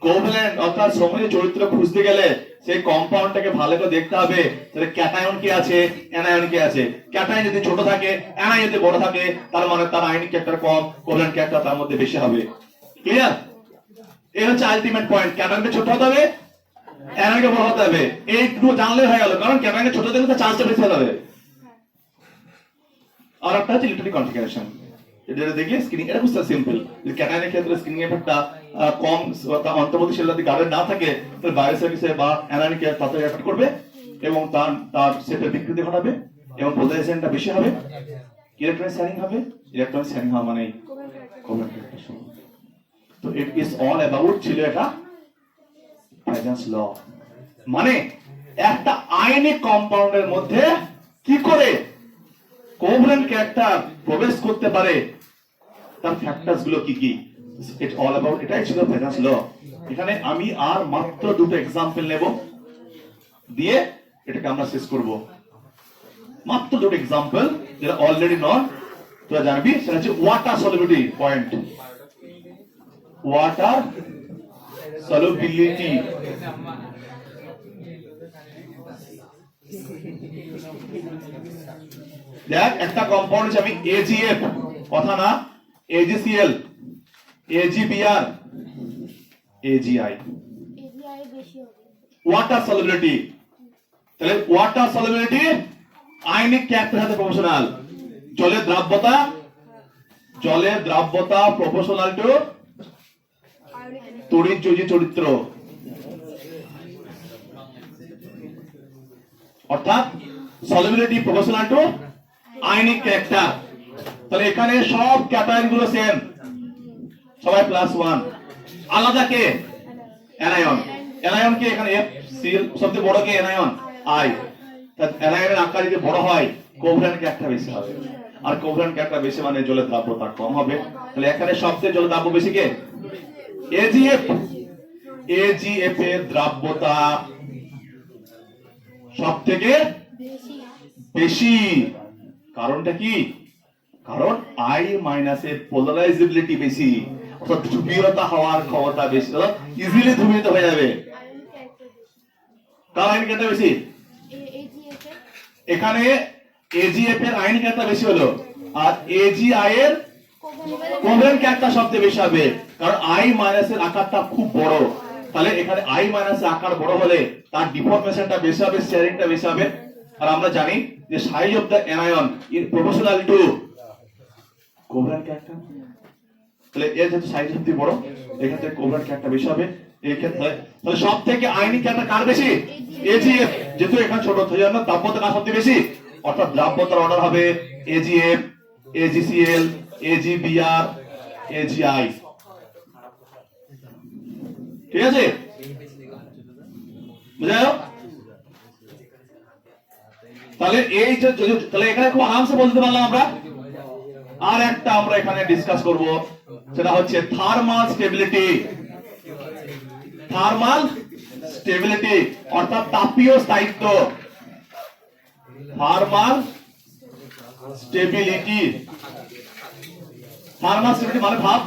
কোভ্যালেন্ট অর্থাৎ সময় চরিত্র খুঁজতে গেলে সেই কম্পাউন্ডটাকে ভালো করে দেখতে হবে তাহলে ক্যাটায়ন কি আছে, অ্যানায়ন কি আছে। ক্যাটায়ন যদি ছোট থাকে, অ্যানায়ন যদি বড় থাকে, তার মানে তার আয়নিক ক্যারেক্টার কম, কোভ্যালেন্ট ক্যারেক্টার তার মধ্যে বেশি হবে। ক্লিয়ার? এই হচ্ছে আলটিমেট পয়েন্ট। ক্যাটায়নকে ছোট হতে হবে, অ্যানায়নকে বড় হতে হবে। এইটুকু জানলে হয়ে গেল, কারণ ক্যাটায়নকে ছোট হতে গেলে চান্সটা বেশি হবে। আর একটা হচ্ছে ইলেকট্রনিক কনফিগারেশন। এটা দেখি স্ক্রিনিং, এটা খুব সিম্পল। ক্যাটায়নের ক্ষেত্রে স্ক্রিনিং এফেক্টটা কম, অন্তর্বর্তী সেল যদি গাঢ় না থাকে তাহলে বাইরে সার্ভিসে বা অ্যানায়নকে তাড়াতাড়ি এফেক্ট করবে এবং তার সেটের বিকৃতি ঘটাবে এবং পোলারাইজেশনটা বেশি হবে, ইলেকট্রনিক শেয়ারিং হবে। ইলেকট্রনিক শেয়ারিং হওয়া মানে কোভ্যালেন্ট ক্যারেক্টার। তো ইট ইজ অল অ্যাবাউট ছিল এটা ফ্যাজান্স ল। মানে একটা আয়নিক কম্পাউন্ডের মধ্যে কি করে কোভ্যালেন্ট ক্যারেক্টার প্রবেশ করতে পারে, তার ফ্যাক্টরস গুলো কি কি, ইট অল অ্যাবাউট এটাই ছিল ফ্যাজান্স ল। এখানে আমি আর মাত্র দুটো এক্সাম্পল নেব, দিয়ে এটাকে আমরা শেষ করব। মাত্র দুটো এক্সাম্পল যেটা অলরেডি নন তোরা জানবি, সেটা হচ্ছে water solubility point. Water solubility দেখ, একটা কম্পাউন্ড আছে আমি AgF কথা না, AgCl, AgBr, AgI, water solubility. তাহলে ওয়াটার সলিবিলিটি আয়নিক ক্যারেক্টারের সাথে প্রপোর্শনাল। জলের দ্রাব্যতা প্রপোর্শনাল টু তড়িৎ চরিত্র, অর্থাৎ solubility proportional to ionic character. তাহলে এখানে সব ক্যাটায়ন গুলো সেম, সবাই +1। আলাদা কে? অ্যানায়ন। অ্যানায়ন কে এখানে FCl, সবচেয়ে বড় কে? Anion I। অ্যানায়নের আকার যদি বড় হয় কোভ্যালেন্ট ক্যারেক্টার বেশি হবে, আর কোভ্যালেন্ট ক্যারেক্টার বেশি মানে জলের দ্রাব্যতা কম হবে। তাহলে এখানে সবচেয়ে জলের দ্রাব্য বেশি কে? AgF। AgF এর দ্রাব্যতা সব থেকে বেশি। কারণটা কি? কারণ I মাইনাস এর পোলারাইজেবিলিটি বেশি, অর্থাৎ ধ্রুবীয়তা হওয়ার ক্ষমতা বেশি, ইজিলি ধ্রুবীয়তা হয়ে যাবে। কার আয়নিক ক্যারেক্টার বেশি? এখানে AgF এর আয়নিক ক্যারেক্টার বেশি হলো, আর AgI এর কোভ্যালেন্ট ক্যারেক্টার সবচেয়ে বেশি হবে, কারণ I মাইনাস এর আকারটা খুব বড়। তাহলে এখানে I মাইনাস এর আকার বড় হলে তার ডিফরমেশনটা বেশি হবে, শেয়ারিংটা বেশি হবে। আর আমরা জানি যে size of the anion in proportional to covalent character. তাহলে এর যেহেতু সাইজ সবচেয়ে বড়, এখান থেকে কোভ্যালেন্ট ক্যারেক্টার বেশি হবে। এই ক্ষেত্রে তাহলে সব থেকে আয়নিক ক্যারেক্টার কার বেশি? AgF। যেহেতু এখানে ছোট, সেই জন্য দ্রাব্যতা কার সবচেয়ে বেশি, অর্থাৎ দ্রাব্যতার অর্ডার হবে AgF, AgCl, AgBr, AgI। ঠিক আছে, বুঝা গেল? তাহলে এই যে তাহলে এখানে খুব আরামসে বলতে পারলাম আমরা। আর একটা আমরা এখানে ডিসকাস করব, সেটা হচ্ছে থার্মাল স্টেবিলিটি। থার্মাল স্টেবিলিটি অর্থাৎ তাপীয় স্থায়িত্ব। থার্মাল স্টেবিলিটি, থার্মাল স্টেবিলিটি মানে ভাব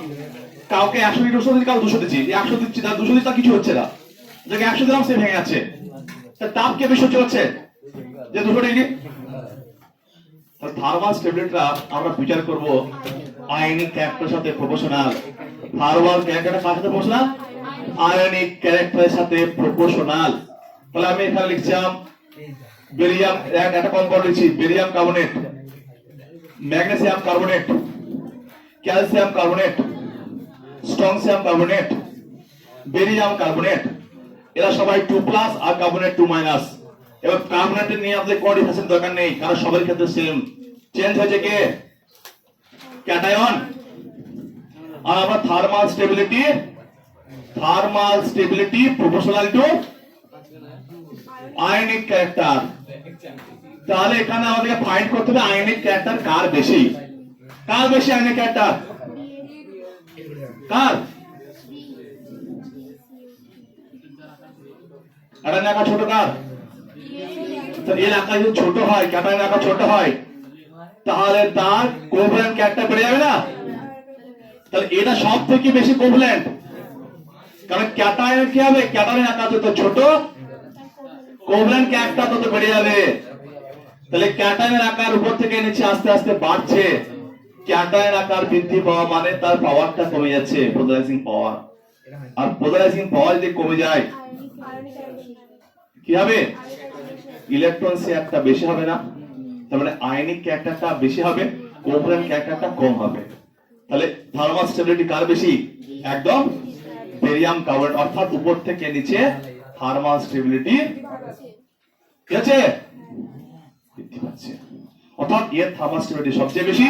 কাউকে 100 লিটার ওষুধ দিচ্ছি, কাউ 200 দিচ্ছি, 100 দিচ্ছি, তার 200 দিচ্ছি, তার কিছু হচ্ছে না, যাকে 100 দিলাম সে ভেঙে যাচ্ছে। তাপ কে বেশি হচ্ছে? যে 200 ডিগ্রি। থার্মাল স্টেবিলিটিটা আমরা বিচার করব আয়নিক ক্যারেক্টারের সাথে প্রপোর্শনাল। থার্মাল ক্যারেক্টারটা কার সাথে প্রপোর্শনাল? আয়নিক ক্যারেক্টারের সাথে প্রপোর্শনাল। তাহলে আমি এখানে লিখছিলাম বেরিয়াম, একটা কম্পাউন্ড লিখছি barium carbonate, magnesium carbonate, calcium carbonate, strontium carbonate, barium carbonate. এরা সবাই 2+ আর কার্বনেট 2-। এবার কার্বনেটের নিয়ে আমাদের কোনো ডিফারেন্স দরকার নেই, কারণ সবার ক্ষেত্রে সেম। চেঞ্জ হয়েছে কে? ক্যাটায়ন। আর আমরা thermal stability proportional to ionic character. তাহলে এখানে আমাদেরকে ফাইন্ড করতে হবে আয়নিক ক্যারেক্টার কার বেশি। কার বেশি আয়নিক ক্যারেক্টার? কার? এটা আকার ছোট কার? তো এর আকার যদি ছোট হয়, ক্যাটায়নের আকার ছোট হয়, তাহলে তার কোভ্যালেন্ট ক্যারেক্টার বেড়ে যাবে না? তাহলে এটা সব থেকে বেশি কোভ্যালেন্ট, কারণ ক্যাটায়নের কি হবে, ক্যাটায়নের আকার যত ছোট কোভ্যালেন্ট ক্যারেক্টার তত বেড়ে যাবে। তাহলে ক্যাটায়নের আকার উপর থেকে নিচে আস্তে আস্তে বাড়ছে, ক্যাটায়ন আকার বৃদ্ধি পাওয়া মানে তার পাওয়ারটা কমে যাচ্ছে, পোলারাইজিং পাওয়ার। আর পোলারাইজিং পাওয়ার যদি কমে যায় কি হবে? ইলেকট্রন শেয়ারটা বেশি হবে না, তার মানে আয়নিক ক্যারেক্টারটা বেশি হবে, কোভ্যালেন্ট ক্যারেক্টারটা কম হবে। তাহলে থার্মাল স্টেবিলিটি কার বেশি? একদম বেরিয়াম কার্বনেট, অর্থাৎ উপর থেকে নিচে থার্মাল স্টেবিলিটি কি আছে? বৃদ্ধি পাচ্ছে। অর্থাৎ এর থার্মাল স্টেবিলিটি সবচেয়ে বেশি,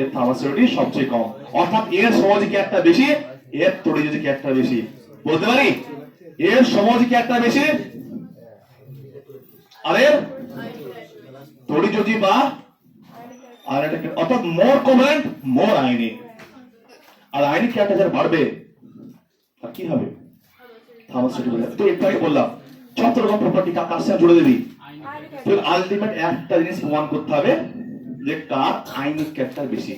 এর থার্মাল স্টেবিলিটি সবচেয়ে কম। অর্থাৎ এর সমযোজী ক্যারেক্টার বেশি, এর তড়িযোজী ক্যারেক্টার বেশি। বলতে পারি এর সমযোজী ক্যারেক্টার বেশি আর এর তড়িযোজী বা আয়নিক, অর্থাৎ মোর কোভ্যালেন্ট মোর আয়নিক। আর আয়নিক ক্যারেক্টার যারা বাড়বে আর কি হবে? Thermal stability. তো একটু আগে বললাম 6 রকম প্রপার্টি কার সাথে জুড়ে দিবি, তো আলটিমেট একটা জিনিস প্রমাণ করতে হবে যে কার আয়নিক ক্যারেক্টার বেশি।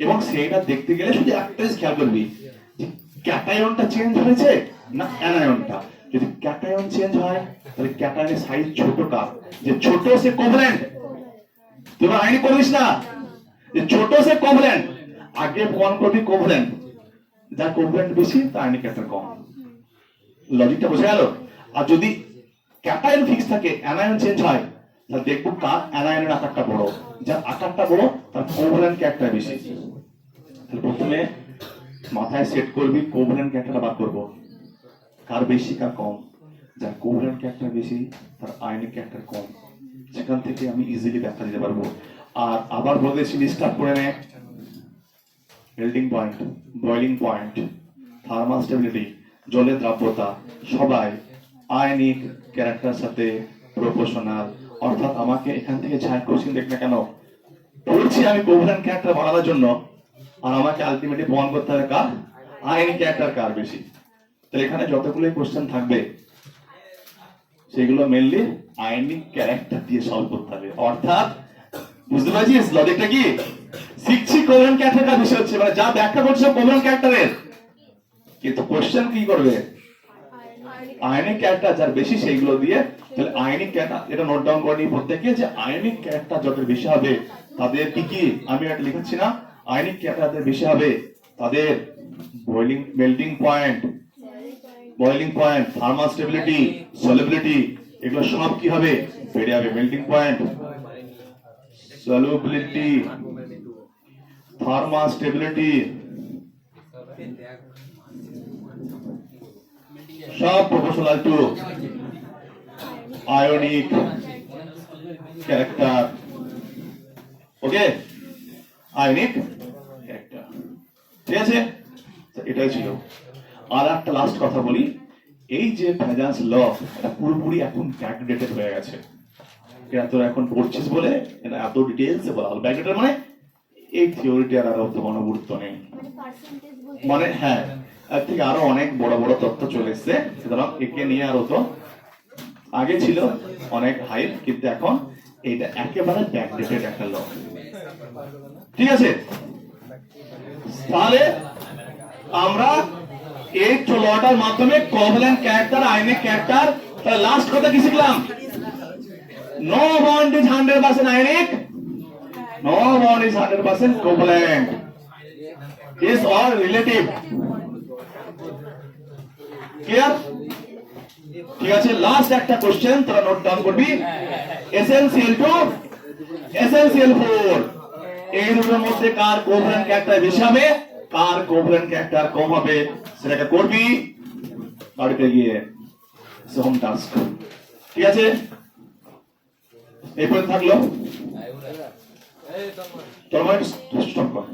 এবং সেইটা দেখতে গেলে শুধু একটা জিনিস খেয়াল করবি, ক্যাটায়নটা চেঞ্জ হয়েছে না অ্যানায়নটা। যদি ক্যাটায়ন চেঞ্জ হয় তাহলে ক্যাটায়নের সাইজ ছোট কার, যে ছোট সে কোভ্যালেন্ট। তুই আয়নিক করবিস না, যে ছোট সে কোভ্যালেন্ট, আগে প্রমাণ করবি কোভ্যালেন্ট, যার কোভ্যালেন্ট বেশি তার আয়নিক ক্যারেক্টার কম। লজিকটা বোঝা গেল? আর যদি ক্যাটায়ন ফিক্স থাকে, অ্যানায়ন চেঞ্জ হয়, তাহলে দেখবো কার অ্যানায়নের আকারটা বড়, যার আকারটা বড় তার কোভ্যালেন্ট ক্যারেক্টার বেশি। তাহলে প্রথমে মাথায় সেট করবি কোভ্যালেন্ট ক্যারেক্টারটা বার করব, কার বেশি কার কম। যার কোভ্যালেন্ট ক্যারেক্টার বেশি তার আয়নিক ক্যারেক্টার কম। সেখান থেকে আমি ইজিলি ব্যাখ্যা দিতে পারবো। আর আবার বলেছি স্টার্ট করে নে, melting point, boiling point, thermal stability, জলের দ্রাব্যতা সবাই আয়নিক ক্যারেক্টার সাথে প্রপোর্শনাল। অর্থাৎ আমাকে এখান থেকে যাই কোশ্চেন দেখ না কেন, পড়ছি আমি কোভ্যালেন্ট ক্যারেক্টার বাড়ানোর জন্য, আর আমাকে আলটিমেটলি প্রমাণ করতে হবে কার আয়নিক ক্যারেক্টার কার বেশি। তাহলে এখানে যতগুলো কোশ্চেন থাকবে সেগুলো মেনলি আয়নিক ক্যারেক্টার দিয়ে সলভ করতে হবে। অর্থাৎ বুঝতে পারছিস লজিকটা কি? শিখছি কোভ্যালেন্ট ক্যারেক্টারটা বেশি হচ্ছে, মানে যা ব্যাখ্যা করছে কোভ্যালেন্ট ক্যারেক্টারের, কিন্তু কোশ্চেন কি করবে? আয়নিক ক্যারেক্টার যার বেশি সেইগুলো দিয়ে। তাহলে আয়নিক ক্যারেক্টার, এটা নোট ডাউন করে নিই প্রত্যেকে, যে আয়নিক ক্যারেক্টার যত বেশি হবে তাদের কি কি, আমি এটা লিখাচ্ছি না, আয়নিক ক্যারেক্টার বেশি হবে তাদের boiling, melting point, boiling point, thermal stability, solubility, এগুলো সব কি হবে? বেড়ে যাবে। Melting point, solubility, thermal stability সব proportional to ionic character. Okay, ionic character, ঠিক আছে? এটাই ছিল। আর একটা লাস্ট কথা বলি, এই যে ফ্যাজান্স ল, এটা পুরোপুরি এখন ব্যাকডেটেড হয়ে গেছে। এটা তোর এখন পড়ছিস বলে এটা এত ডিটেইলসে বলা হলো। ব্যাকডেটেড মানে এই থিওরিটি আর অত কোনো গুরুত্ব নেই, মানে হ্যাঁ এর থেকে আরো অনেক বড় বড় তথ্য চলে এসছে, সুতরাং একে নিয়ে আর তো আগে ছিল অনেক হাইপ, কিন্তু এখন এইটা একেবারে ব্যাকডেটেড একটা ল। ঠিক আছে, তাহলে আমরা এই লটার মাধ্যমে কোভ্যালেন্ট ক্যারেক্টার, আয়নিক ক্যারেক্টার, তাহলে লাস্ট কথা কি শিখলাম? No bond is 100% ionic, no bond is 100% covalent, is all relative. Clear? ঠিক আছে, লাস্ট একটা কোশ্চেন তোরা নোট ডাউন করবি, SnCl2 SnCl4 এই দুটোর মধ্যে কার কোভ্যালেন্ট ক্যারেক্টার বেশি হবে, কার কোভ্যালেন্ট ক্যারেক্টার কম হবে, সেটাকে করবি বাড়িতে গিয়ে, হোম টাস্ক। ঠিক আছে, এই পর্যন্ত থাকলো। তোর স্টপ কর।